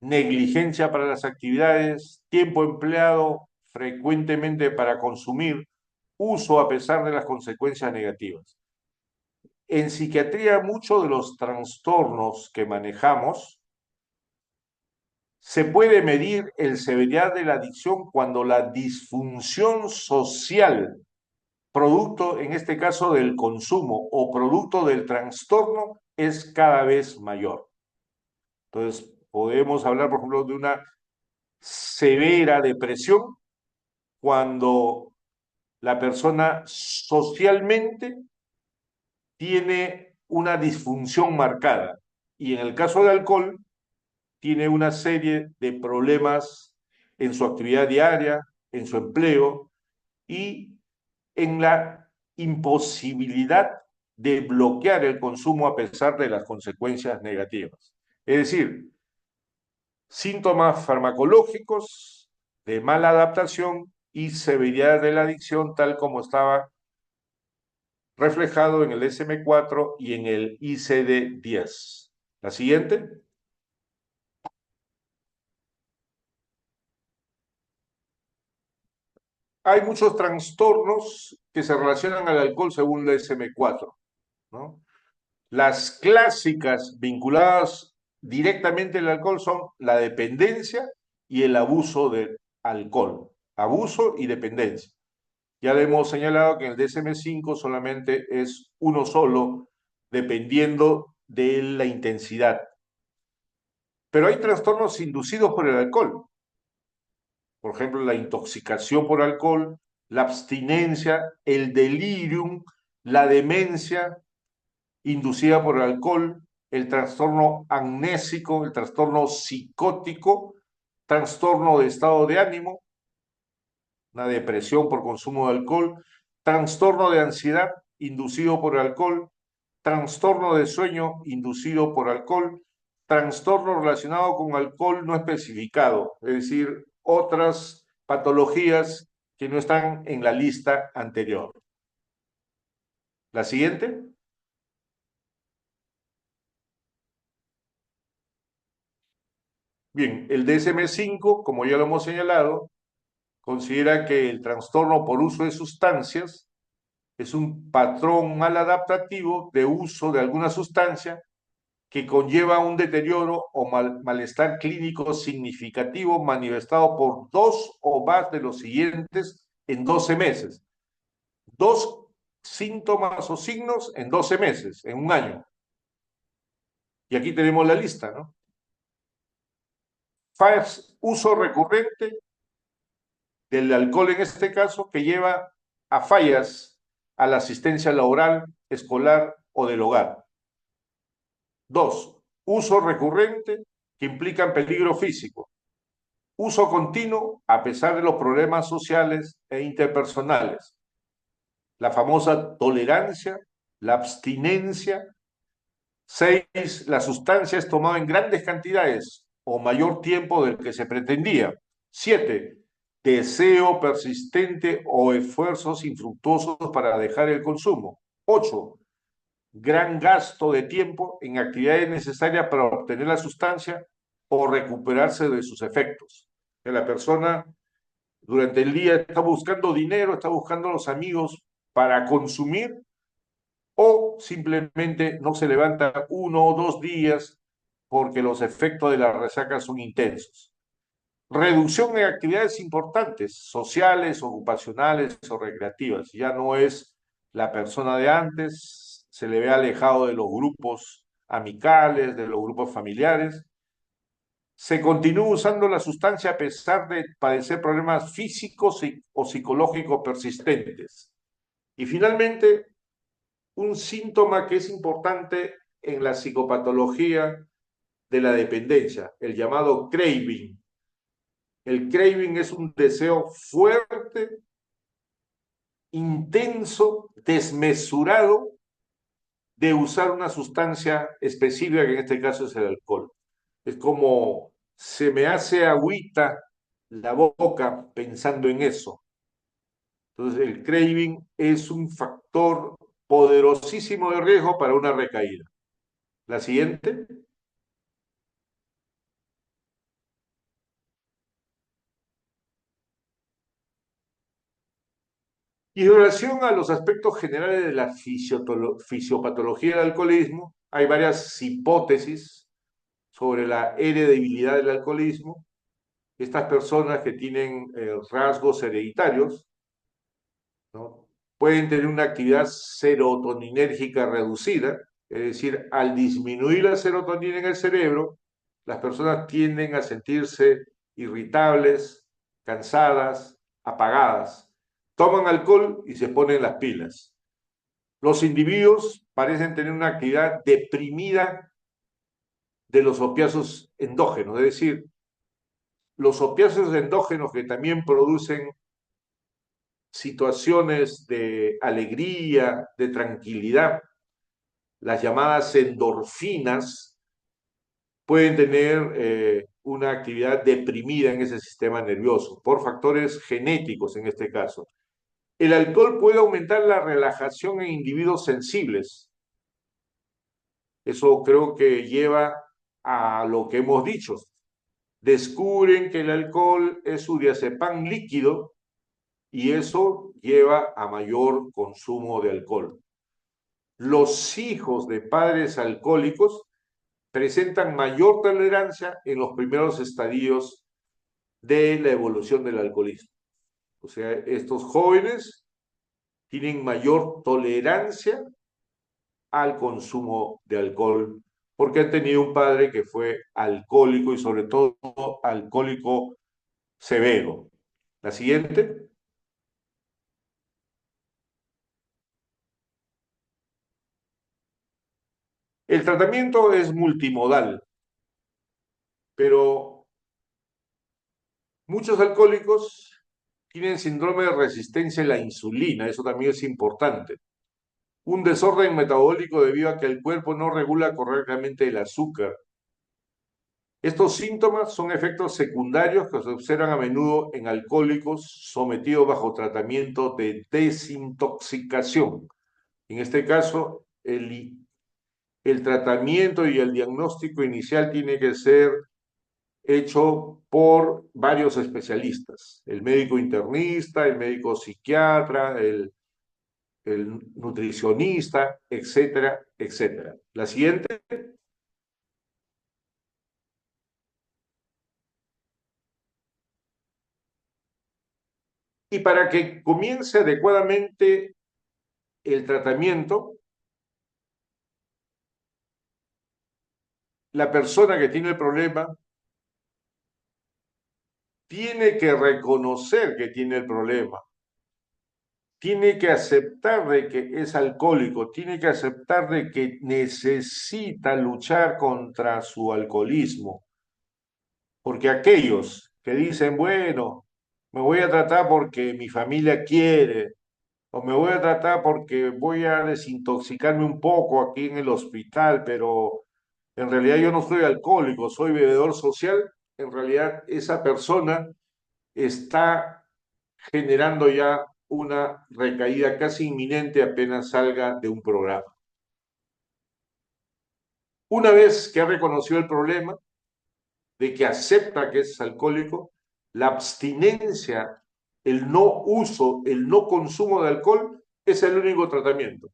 S1: negligencia para las actividades, tiempo empleado frecuentemente para consumir, uso a pesar de las consecuencias negativas. En psiquiatría, muchos de los trastornos que manejamos se puede medir la severidad de la adicción cuando la disfunción social, producto en este caso del consumo o producto del trastorno, es cada vez mayor. Entonces, podemos hablar, por ejemplo, de una severa depresión cuando la persona socialmente tiene una disfunción marcada y en el caso de alcohol tiene una serie de problemas en su actividad diaria, en su empleo y en la imposibilidad de bloquear el consumo a pesar de las consecuencias negativas. Es decir, síntomas farmacológicos de mala adaptación y severidad de la adicción, tal como estaba reflejado en el DSM-4 y en el ICD-10. La siguiente. Hay muchos trastornos que se relacionan al alcohol según el DSM-4, ¿no? Las clásicas vinculadas directamente al alcohol son la dependencia y el abuso del alcohol. Abuso y dependencia. Ya le hemos señalado que en el DSM-5 solamente es uno solo, dependiendo de la intensidad. Pero hay trastornos inducidos por el alcohol. Por ejemplo, la intoxicación por alcohol, la abstinencia, el delirium, la demencia inducida por el alcohol, el trastorno amnésico, el trastorno psicótico, trastorno de estado de ánimo, una depresión por consumo de alcohol, trastorno de ansiedad inducido por alcohol, trastorno de sueño inducido por alcohol, trastorno relacionado con alcohol no especificado, es decir, otras patologías que no están en la lista anterior. La siguiente. Bien, el DSM-5, como ya lo hemos señalado, considera que el trastorno por uso de sustancias es un patrón maladaptativo de uso de alguna sustancia que conlleva un deterioro o malestar clínico significativo manifestado por dos o más de los siguientes en 12 meses. Dos síntomas o signos en 12 meses, en un año. Y aquí tenemos la lista, ¿no? Uso recurrente del alcohol en este caso, que lleva a fallas a la asistencia laboral, escolar o del hogar. Dos, uso recurrente que implica peligro físico. Uso continuo a pesar de los problemas sociales e interpersonales. La famosa tolerancia, la abstinencia. Seis, la sustancia es tomada en grandes cantidades o mayor tiempo del que se pretendía. Siete, deseo persistente o esfuerzos infructuosos para dejar el consumo. Ocho, gran gasto de tiempo en actividades necesarias para obtener la sustancia o recuperarse de sus efectos. Que la persona durante el día está buscando dinero, está buscando a los amigos para consumir o simplemente no se levanta 1 o 2 días porque los efectos de la resaca son intensos. Reducción en actividades importantes, sociales, ocupacionales o recreativas. Ya no es la persona de antes, se le ve alejado de los grupos amicales, de los grupos familiares. Se continúa usando la sustancia a pesar de padecer problemas físicos o psicológicos persistentes. Y finalmente, un síntoma que es importante en la psicopatología de la dependencia, el llamado craving. El craving es un deseo fuerte, intenso, desmesurado de usar una sustancia específica, que en este caso es el alcohol. Es como se me hace agüita la boca pensando en eso. Entonces, el craving es un factor poderosísimo de riesgo para una recaída. La siguiente. Y en relación a los aspectos generales de la fisiopatología del alcoholismo, hay varias hipótesis sobre la heredabilidad del alcoholismo. Estas personas que tienen rasgos hereditarios, ¿no? Pueden tener una actividad serotoninérgica reducida, es decir, al disminuir la serotonina en el cerebro, las personas tienden a sentirse irritables, cansadas, apagadas. Toman alcohol y se ponen las pilas. Los individuos parecen tener una actividad deprimida de los opiáceos endógenos, es decir, los opiáceos endógenos que también producen situaciones de alegría, de tranquilidad, las llamadas endorfinas, pueden tener una actividad deprimida en ese sistema nervioso, por factores genéticos en este caso. El alcohol puede aumentar la relajación en individuos sensibles. Eso creo que lleva a lo que hemos dicho. Descubren que el alcohol es su diazepam líquido y eso lleva a mayor consumo de alcohol. Los hijos de padres alcohólicos presentan mayor tolerancia en los primeros estadios de la evolución del alcoholismo. O sea, estos jóvenes tienen mayor tolerancia al consumo de alcohol porque han tenido un padre que fue alcohólico y sobre todo alcohólico severo. La siguiente. El tratamiento es multimodal, pero muchos alcohólicos tienen síndrome de resistencia a la insulina, eso también es importante. Un desorden metabólico debido a que el cuerpo no regula correctamente el azúcar. Estos síntomas son efectos secundarios que se observan a menudo en alcohólicos sometidos bajo tratamiento de desintoxicación. En este caso, el tratamiento y el diagnóstico inicial tiene que ser hecho por varios especialistas, el médico internista, el médico psiquiatra, el nutricionista, etcétera, etcétera. La siguiente. Y para que comience adecuadamente el tratamiento, la persona que tiene el problema tiene que reconocer que tiene el problema, tiene que aceptar de que es alcohólico, tiene que aceptar de que necesita luchar contra su alcoholismo, porque aquellos que dicen, bueno, me voy a tratar porque mi familia quiere, o me voy a tratar porque voy a desintoxicarme un poco aquí en el hospital, pero en realidad yo no soy alcohólico, soy bebedor social, en realidad esa persona está generando ya una recaída casi inminente apenas salga de un programa. Una vez que ha reconocido el problema, de que acepta que es alcohólico, la abstinencia, el no uso, el no consumo de alcohol es el único tratamiento.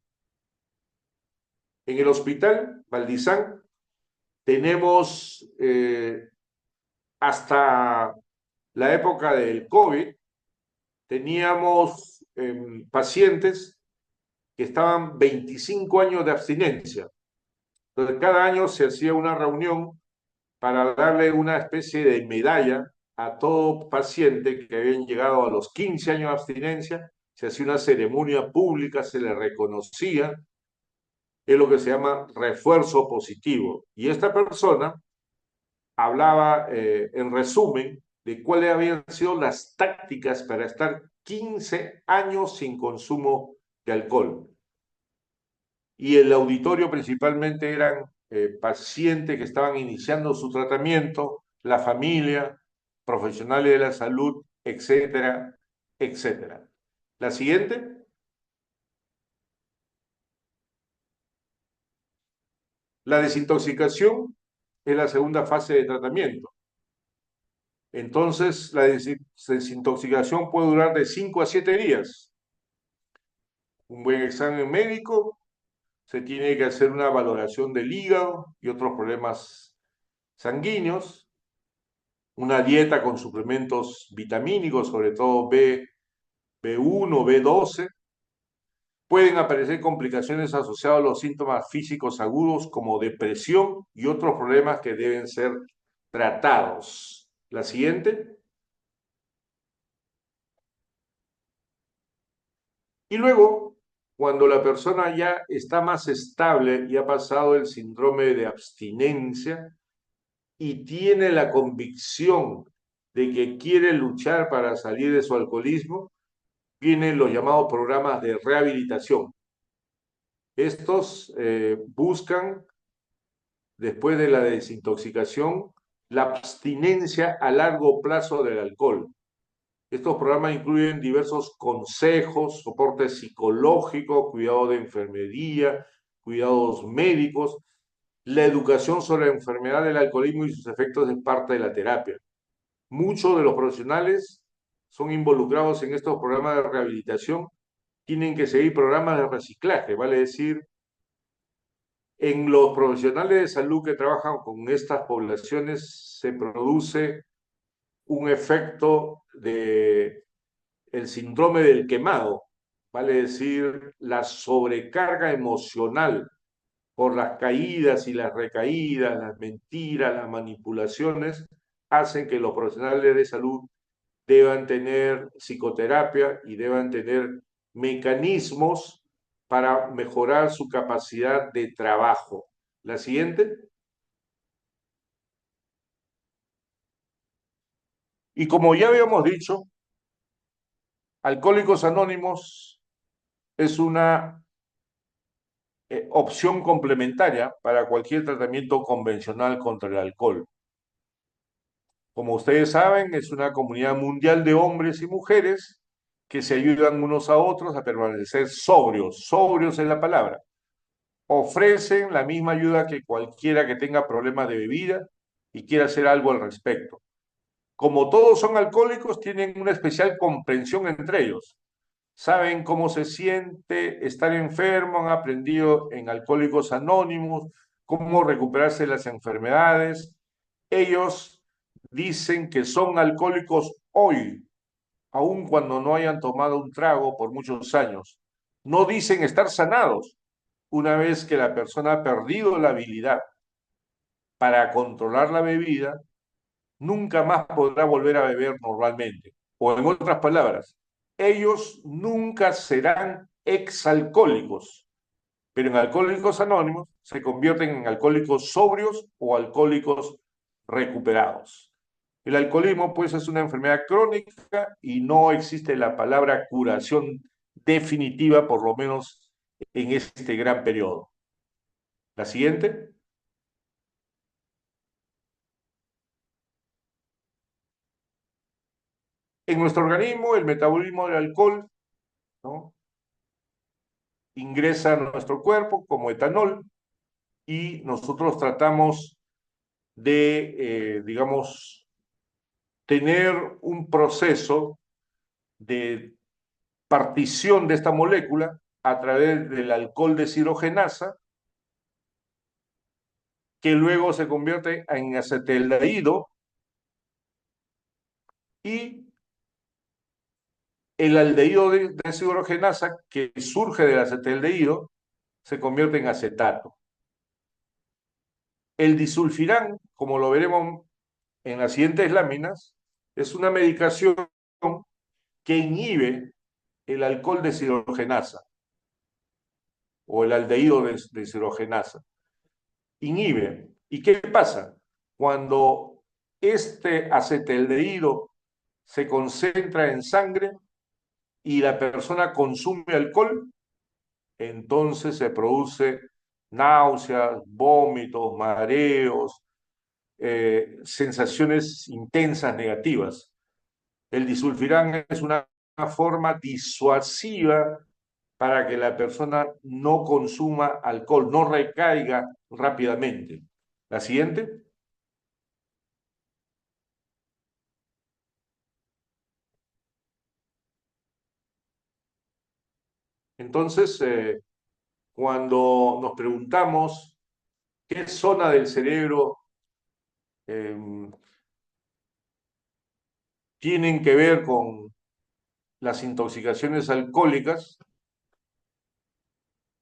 S1: En el hospital Valdizán tenemos hasta la época del COVID, teníamos pacientes que estaban 25 años de abstinencia. Entonces, cada año se hacía una reunión para darle una especie de medalla a todo paciente que habían llegado a los 15 años de abstinencia, se hacía una ceremonia pública, se le reconocía, es lo que se llama refuerzo positivo. Y esta persona hablaba en resumen de cuáles habían sido las tácticas para estar 15 años sin consumo de alcohol. Y el auditorio principalmente eran pacientes que estaban iniciando su tratamiento, la familia, profesionales de la salud, etcétera, etcétera. La siguiente, la desintoxicación es la segunda fase de tratamiento. Entonces, la desintoxicación puede durar de 5 a 7 días. Un buen examen médico, se tiene que hacer una valoración del hígado y otros problemas sanguíneos, una dieta con suplementos vitamínicos, sobre todo B1, B12. Pueden aparecer complicaciones asociadas a los síntomas físicos agudos como depresión y otros problemas que deben ser tratados. La siguiente. Y luego, cuando la persona ya está más estable y ha pasado el síndrome de abstinencia y tiene la convicción de que quiere luchar para salir de su alcoholismo, vienen los llamados programas de rehabilitación. Estos buscan, después de la desintoxicación, la abstinencia a largo plazo del alcohol. Estos programas incluyen diversos consejos, soporte psicológico, cuidado de enfermería, cuidados médicos. La educación sobre la enfermedad del alcoholismo y sus efectos es parte de la terapia. Muchos de los profesionales son involucrados en estos programas de rehabilitación, tienen que seguir programas de reciclaje, vale decir, en los profesionales de salud que trabajan con estas poblaciones se produce un efecto de el síndrome del quemado, vale decir, la sobrecarga emocional por las caídas y las recaídas, las mentiras, las manipulaciones, hacen que los profesionales de salud deban tener psicoterapia y deban tener mecanismos para mejorar su capacidad de trabajo. La siguiente. Y como ya habíamos dicho, Alcohólicos Anónimos es una opción complementaria para cualquier tratamiento convencional contra el alcohol. Como ustedes saben, es una comunidad mundial de hombres y mujeres que se ayudan unos a otros a permanecer sobrios. Sobrios es la palabra. Ofrecen la misma ayuda que cualquiera que tenga problemas de bebida y quiera hacer algo al respecto. Como todos son alcohólicos, tienen una especial comprensión entre ellos. Saben cómo se siente estar enfermo, han aprendido en Alcohólicos Anónimos cómo recuperarse de las enfermedades. Ellos dicen que son alcohólicos hoy, aun cuando no hayan tomado un trago por muchos años. No dicen estar sanados una vez que la persona ha perdido la habilidad para controlar la bebida, nunca más podrá volver a beber normalmente. O en otras palabras, ellos nunca serán exalcohólicos, pero en Alcohólicos Anónimos se convierten en alcohólicos sobrios o alcohólicos recuperados. El alcoholismo, pues, es una enfermedad crónica y no existe la palabra curación definitiva, por lo menos en este gran periodo. La siguiente. En nuestro organismo, el metabolismo del alcohol, ¿no?, ingresa a nuestro cuerpo como etanol y nosotros tratamos de, digamos, tener un proceso de partición de esta molécula a través del alcohol deshidrogenasa, que luego se convierte en acetaldehído, y el aldehído de deshidrogenasa que surge del acetaldehído se convierte en acetato. El disulfirán, como lo veremos en las siguientes láminas, es una medicación que inhibe el alcohol deshidrogenasa o el aldehído deshidrogenasa. Inhibe. ¿Y qué pasa? Cuando este acetaldehído se concentra en sangre y la persona consume alcohol, entonces se produce náuseas, vómitos, mareos, sensaciones intensas negativas. El disulfirán es una forma disuasiva para que la persona no consuma alcohol, no recaiga rápidamente. La siguiente. Entonces, cuando nos preguntamos qué zona del cerebro eh, tienen que ver con las intoxicaciones alcohólicas,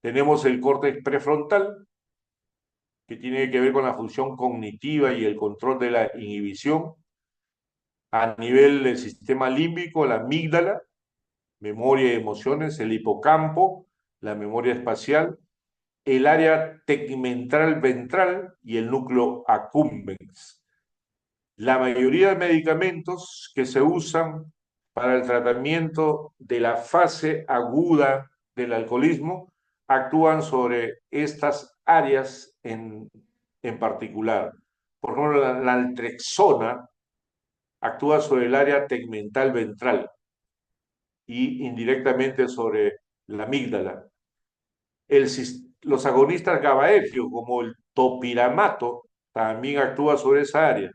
S1: tenemos el córtex prefrontal, que tiene que ver con la función cognitiva y el control de la inhibición. A nivel del sistema límbico, la amígdala, memoria y emociones, el hipocampo, la memoria espacial, el área tegmental ventral y el núcleo accumbens. La mayoría de medicamentos que se usan para el tratamiento de la fase aguda del alcoholismo actúan sobre estas áreas en particular. Por ejemplo, la naltrexona actúa sobre el área tegmental ventral y indirectamente sobre la amígdala. Los agonistas GABAergios, como el topiramato, también actúa sobre esa área.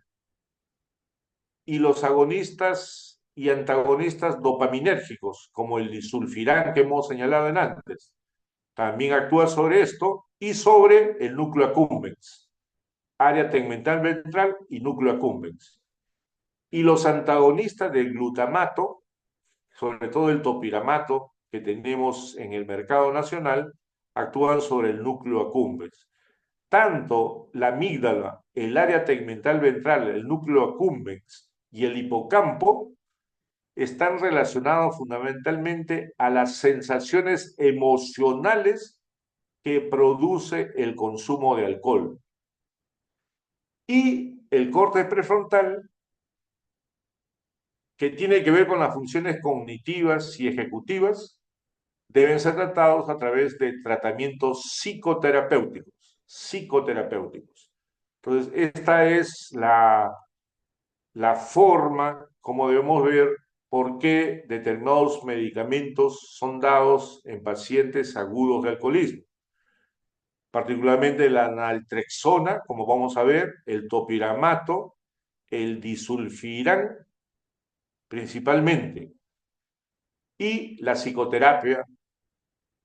S1: Y los agonistas y antagonistas dopaminérgicos, como el disulfirán que hemos señalado en antes, también actúa sobre esto y sobre el núcleo accumbens, área tegmental ventral y núcleo accumbens. Y los antagonistas del glutamato, sobre todo el topiramato que tenemos en el mercado nacional, actúan sobre el núcleo accumbens. Tanto la amígdala, el área tegmental ventral, el núcleo accumbens y el hipocampo están relacionados fundamentalmente a las sensaciones emocionales que produce el consumo de alcohol. Y el córtex prefrontal que tiene que ver con las funciones cognitivas y ejecutivas deben ser tratados a través de tratamientos psicoterapéuticos. Psicoterapéuticos. Entonces, esta es la forma como debemos ver por qué determinados medicamentos son dados en pacientes agudos de alcoholismo, particularmente la naltrexona, como vamos a ver, el topiramato, el disulfiram, principalmente, y la psicoterapia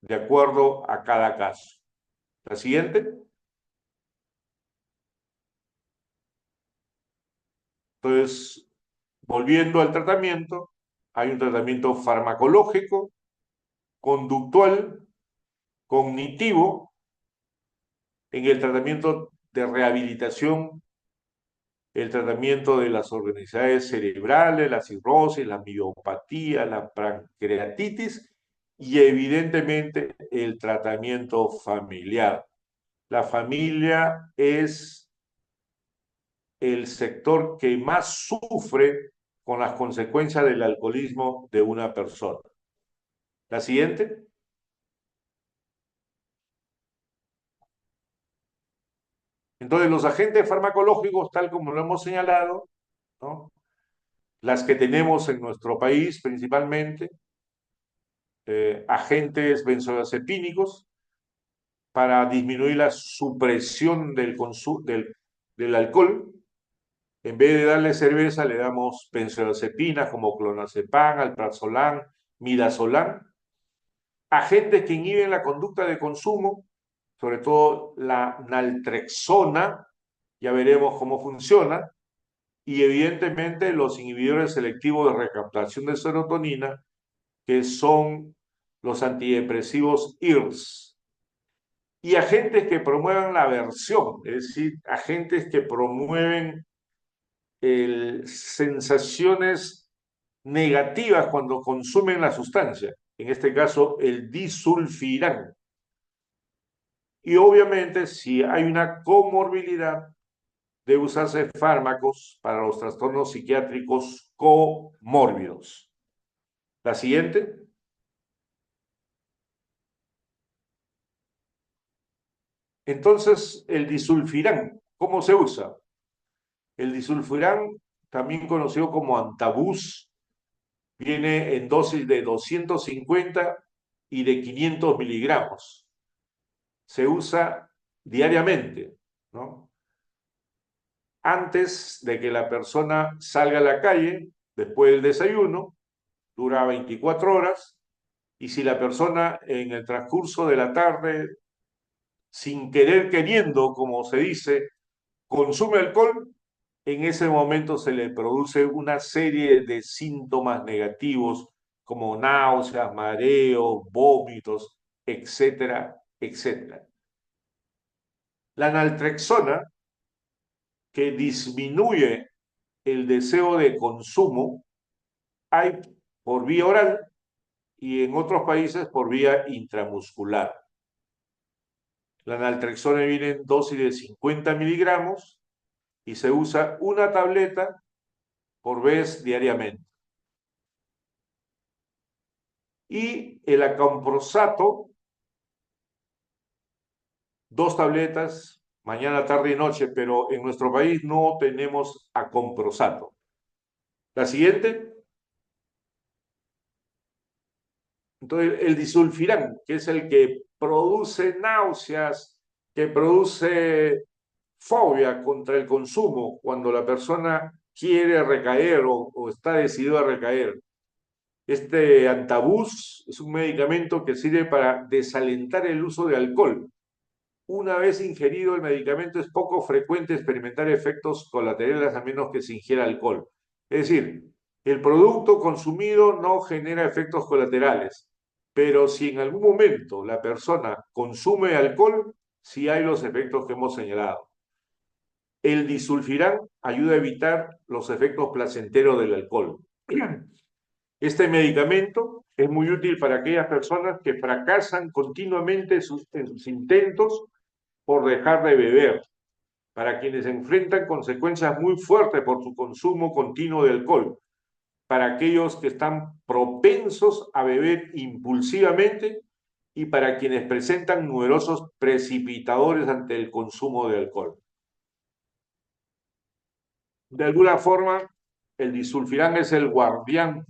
S1: de acuerdo a cada caso. La siguiente. Entonces, volviendo al tratamiento, hay un tratamiento farmacológico, conductual, cognitivo, en el tratamiento de rehabilitación, el tratamiento de las enfermedades cerebrales, la cirrosis, la miopatía, la pancreatitis y evidentemente el tratamiento familiar. La familia es el sector que más sufre con las consecuencias del alcoholismo de una persona. La siguiente. Entonces, los agentes farmacológicos, tal como lo hemos señalado, ¿no? Las que tenemos en nuestro país principalmente, agentes benzodiazepínicos para disminuir la supresión del alcohol. En vez de darle cerveza, le damos benzodiazepinas como clonazepam, alprazolam, midazolam. Agentes que inhiben la conducta de consumo, sobre todo la naltrexona, ya veremos cómo funciona, y evidentemente los inhibidores selectivos de recaptación de serotonina, que son los antidepresivos IRS, y agentes que promuevan la aversión, es decir, agentes que promueven sensaciones negativas cuando consumen la sustancia, en este caso el disulfiram. Y obviamente, si hay una comorbilidad, debe usarse fármacos para los trastornos psiquiátricos comórbidos. La siguiente. Entonces, el disulfiram, ¿cómo se usa? El disulfiram, también conocido como antabús, viene en dosis de 250 y de 500 miligramos. Se usa diariamente, ¿no? Antes de que la persona salga a la calle, después del desayuno, dura 24 horas, y si la persona en el transcurso de la tarde, sin querer queriendo, como se dice, consume alcohol, en ese momento se le produce una serie de síntomas negativos como náuseas, mareos, vómitos, etcétera, etcétera. La naltrexona, que disminuye el deseo de consumo, hay por vía oral y en otros países por vía intramuscular. La naltrexona viene en dosis de 50 miligramos y se usa una tableta por vez diariamente. Y el acamprosato, 2 tabletas, mañana, tarde y noche, pero en nuestro país no tenemos acamprosato. La siguiente. Entonces, el disulfiram, que es el que produce náuseas, que produce fobia contra el consumo cuando la persona quiere recaer o está decidido a recaer. Este antabús es un medicamento que sirve para desalentar el uso de alcohol. Una vez ingerido el medicamento es poco frecuente experimentar efectos colaterales a menos que se ingiera alcohol. Es decir, el producto consumido no genera efectos colaterales, pero si en algún momento la persona consume alcohol, sí hay los efectos que hemos señalado. El disulfiram ayuda a evitar los efectos placenteros del alcohol. Este medicamento es muy útil para aquellas personas que fracasan continuamente en sus intentos por dejar de beber, para quienes enfrentan consecuencias muy fuertes por su consumo continuo de alcohol. para aquellos que están propensos a beber impulsivamente y para quienes presentan numerosos precipitadores ante el consumo de alcohol. De alguna forma, el disulfirán es el guardián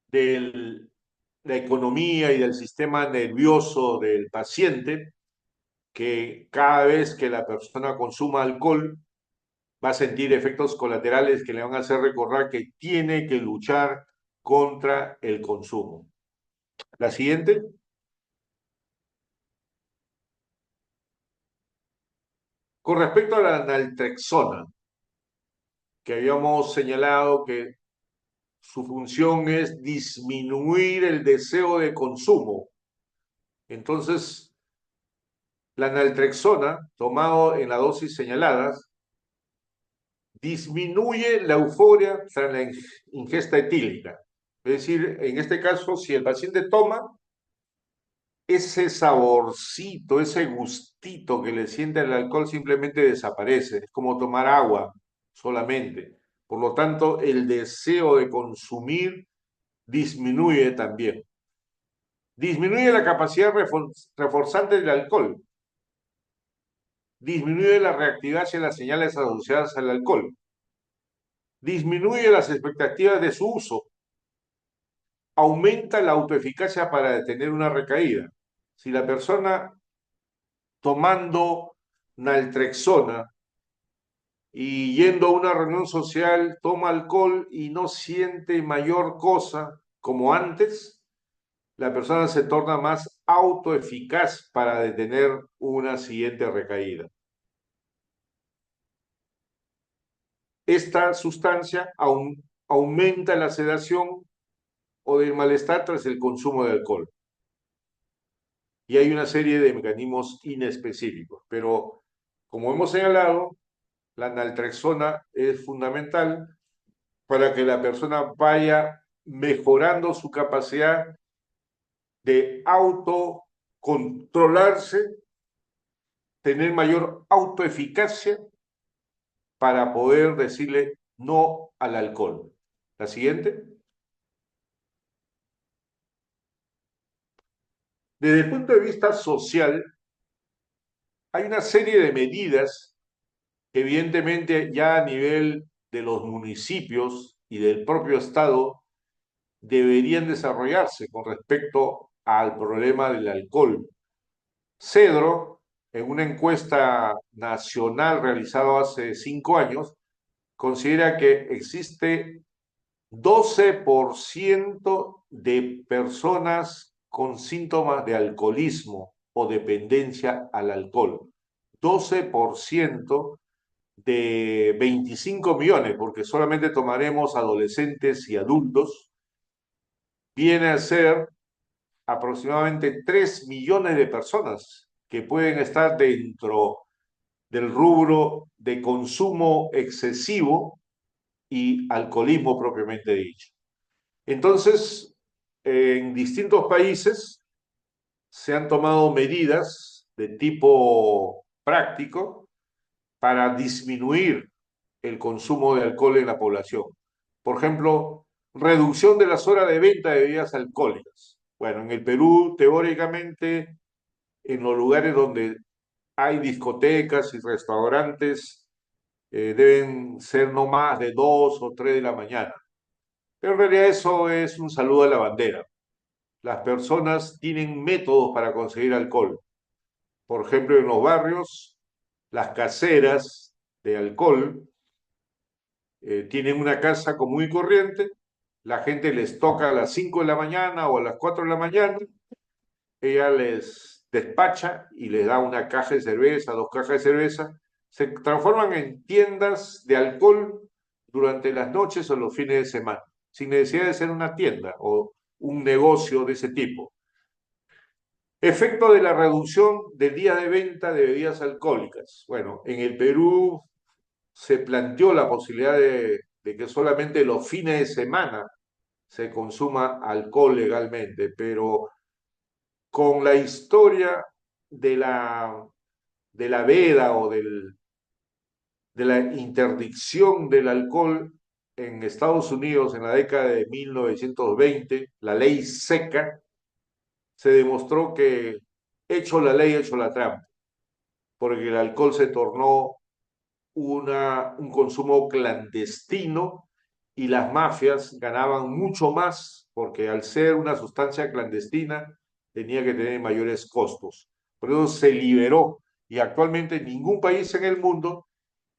S1: de la economía y del sistema nervioso del paciente, que cada vez que la persona consuma alcohol va a sentir efectos colaterales que le van a hacer recordar que tiene que luchar contra el consumo. La siguiente. Con respecto a la naltrexona, que habíamos señalado que su función es disminuir el deseo de consumo. Entonces, la naltrexona, tomado en la dosis señaladas, disminuye la euforia tras la ingesta etílica. Es decir, en este caso, si el paciente toma, ese saborcito, ese gustito que le siente el alcohol simplemente desaparece. Es como tomar agua solamente. Por lo tanto, el deseo de consumir disminuye también. Disminuye la capacidad reforzante del alcohol. Disminuye la reactividad hacia las señales asociadas al alcohol. Disminuye las expectativas de su uso. Aumenta la autoeficacia para detener una recaída. Si la persona tomando naltrexona y yendo a una reunión social toma alcohol y no siente mayor cosa como antes, la persona se torna más autoeficaz para detener una siguiente recaída. Esta sustancia aumenta la sedación o del malestar tras el consumo de alcohol. Y hay una serie de mecanismos inespecíficos, pero como hemos señalado, la naltrexona es fundamental para que la persona vaya mejorando su capacidad de autocontrolarse, tener mayor autoeficacia para poder decirle no al alcohol. La siguiente. Desde el punto de vista social, hay una serie de medidas que evidentemente ya a nivel de los municipios y del propio Estado deberían desarrollarse con respecto al problema del alcohol. Cedro, en una encuesta nacional realizada hace 5 años, considera que existe 12% de personas con síntomas de alcoholismo o dependencia al alcohol. 12% de 25 millones, porque solamente tomaremos adolescentes y adultos, viene a ser aproximadamente 3 millones de personas que pueden estar dentro del rubro de consumo excesivo y alcoholismo propiamente dicho. Entonces, en distintos países se han tomado medidas de tipo práctico para disminuir el consumo de alcohol en la población. Por ejemplo, reducción de las horas de venta de bebidas alcohólicas. Bueno, en el Perú, teóricamente, en los lugares donde hay discotecas y restaurantes, deben ser no más de 2 o 3 de la mañana. Pero en realidad eso es un saludo a la bandera. Las personas tienen métodos para conseguir alcohol. Por ejemplo, en los barrios, las caseras de alcohol tienen una casa común y corriente, la gente les toca a las 5 de la mañana o a las 4 de la mañana, ella les despacha y les da una caja de cerveza, 2 cajas de cerveza, se transforman en tiendas de alcohol durante las noches o los fines de semana, sin necesidad de ser una tienda o un negocio de ese tipo. Efecto de la reducción del día de venta de bebidas alcohólicas. Bueno, en el Perú se planteó la posibilidad de que solamente los fines de semana se consuma alcohol legalmente, pero con la historia de la veda o de la interdicción del alcohol en Estados Unidos en la década de 1920, la ley seca, se demostró que hecho la ley, hecho la trampa, porque el alcohol se tornó un consumo clandestino y las mafias ganaban mucho más porque al ser una sustancia clandestina tenía que tener mayores costos. Por eso se liberó y actualmente ningún país en el mundo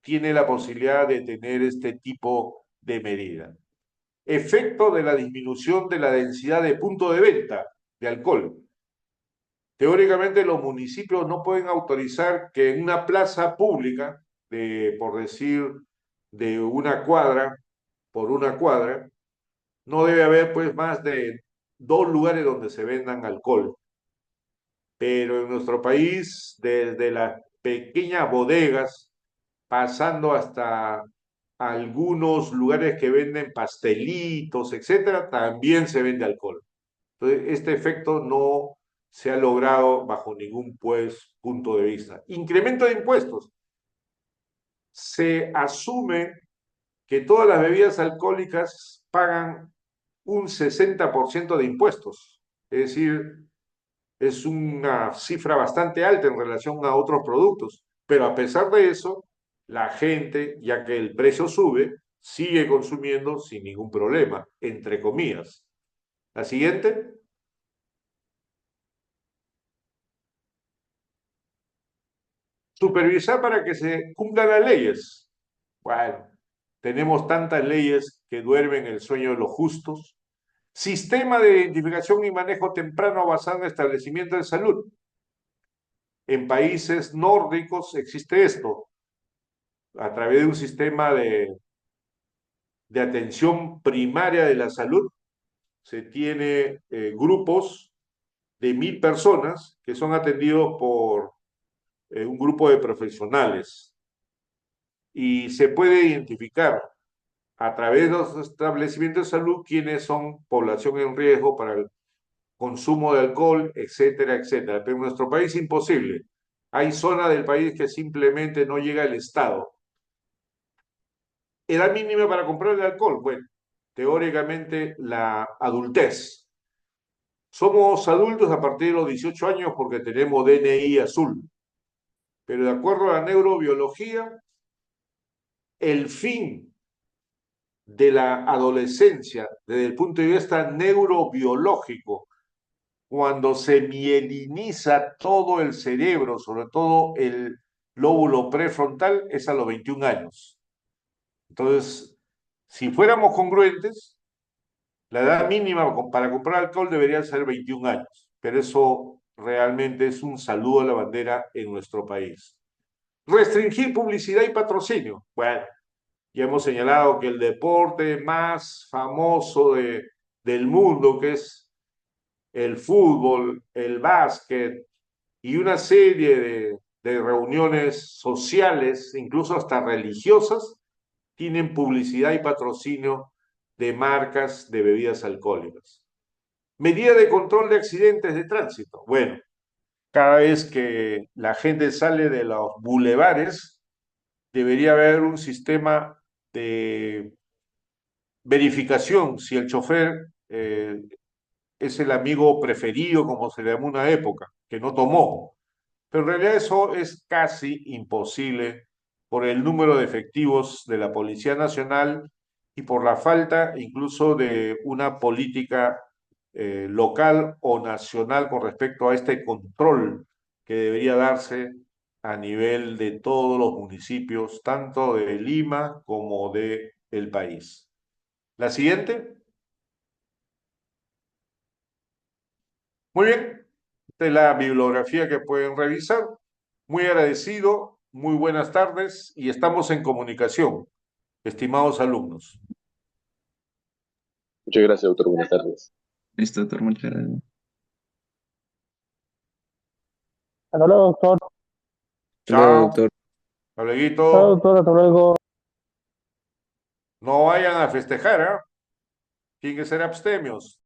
S1: tiene la posibilidad de tener este tipo de medida. Efecto de la disminución de la densidad de punto de venta de alcohol. Teóricamente los municipios no pueden autorizar que en una plaza pública, por decir, de una cuadra por una cuadra, no debe haber pues más de dos lugares donde se vendan alcohol. Pero en nuestro país, desde las pequeñas bodegas, pasando hasta algunos lugares que venden pastelitos, etcétera, también se vende alcohol. Entonces, este efecto no se ha logrado bajo ningún pues, punto de vista. Incremento de impuestos. Se asume que todas las bebidas alcohólicas pagan un 60% de impuestos. Es decir, es una cifra bastante alta en relación a otros productos. Pero a pesar de eso, la gente, ya que el precio sube, sigue consumiendo sin ningún problema, entre comillas. La siguiente. Supervisar para que se cumplan las leyes. Bueno, tenemos tantas leyes que duermen el sueño de los justos. Sistema de identificación y manejo temprano basado en establecimientos de salud. En países nórdicos existe esto, a través de un sistema de atención primaria de la salud. Se tiene grupos de 1.000 personas que son atendidos por un grupo de profesionales y se puede identificar a través de los establecimientos de salud quiénes son población en riesgo para el consumo de alcohol, etcétera, etcétera. Pero en nuestro país es imposible. Hay zonas del país que simplemente no llega el Estado. Edad mínima para comprar el alcohol, bueno, teóricamente la adultez. Somos adultos a partir de los 18 años porque tenemos DNI azul. Pero de acuerdo a la neurobiología, el fin de la adolescencia desde el punto de vista neurobiológico, cuando se mieliniza todo el cerebro, sobre todo el lóbulo prefrontal, es a los 21 años. Entonces, si fuéramos congruentes, la edad mínima para comprar alcohol debería ser 21 años, pero eso realmente es un saludo a la bandera en nuestro país. Restringir publicidad y patrocinio. Bueno, ya hemos señalado que el deporte más famoso del mundo, que es el fútbol, el básquet y una serie de reuniones sociales, incluso hasta religiosas, tienen publicidad y patrocinio de marcas de bebidas alcohólicas. Medida de control de accidentes de tránsito. Bueno, cada vez que la gente sale de los bulevares, debería haber un sistema de verificación si el chofer es el amigo preferido, como se le llamó una época, que no tomó. Pero en realidad eso es casi imposible por el número de efectivos de la Policía Nacional y por la falta incluso de una política local o nacional con respecto a este control que debería darse a nivel de todos los municipios, tanto de Lima como de el país. La siguiente. Muy bien. Esta es la bibliografía que pueden revisar. Muy agradecido, muy buenas tardes y estamos en comunicación, estimados alumnos.
S2: Muchas gracias, doctor. Buenas tardes.
S3: Listo, doctor, muchas gracias.
S4: Hasta luego, doctor.
S3: Hasta luego,
S1: Chao,
S3: doctor.
S1: hasta
S4: Chao,
S1: luego.
S4: doctor. Hasta luego.
S1: No vayan a festejar, ¿eh? Tienen que ser abstemios.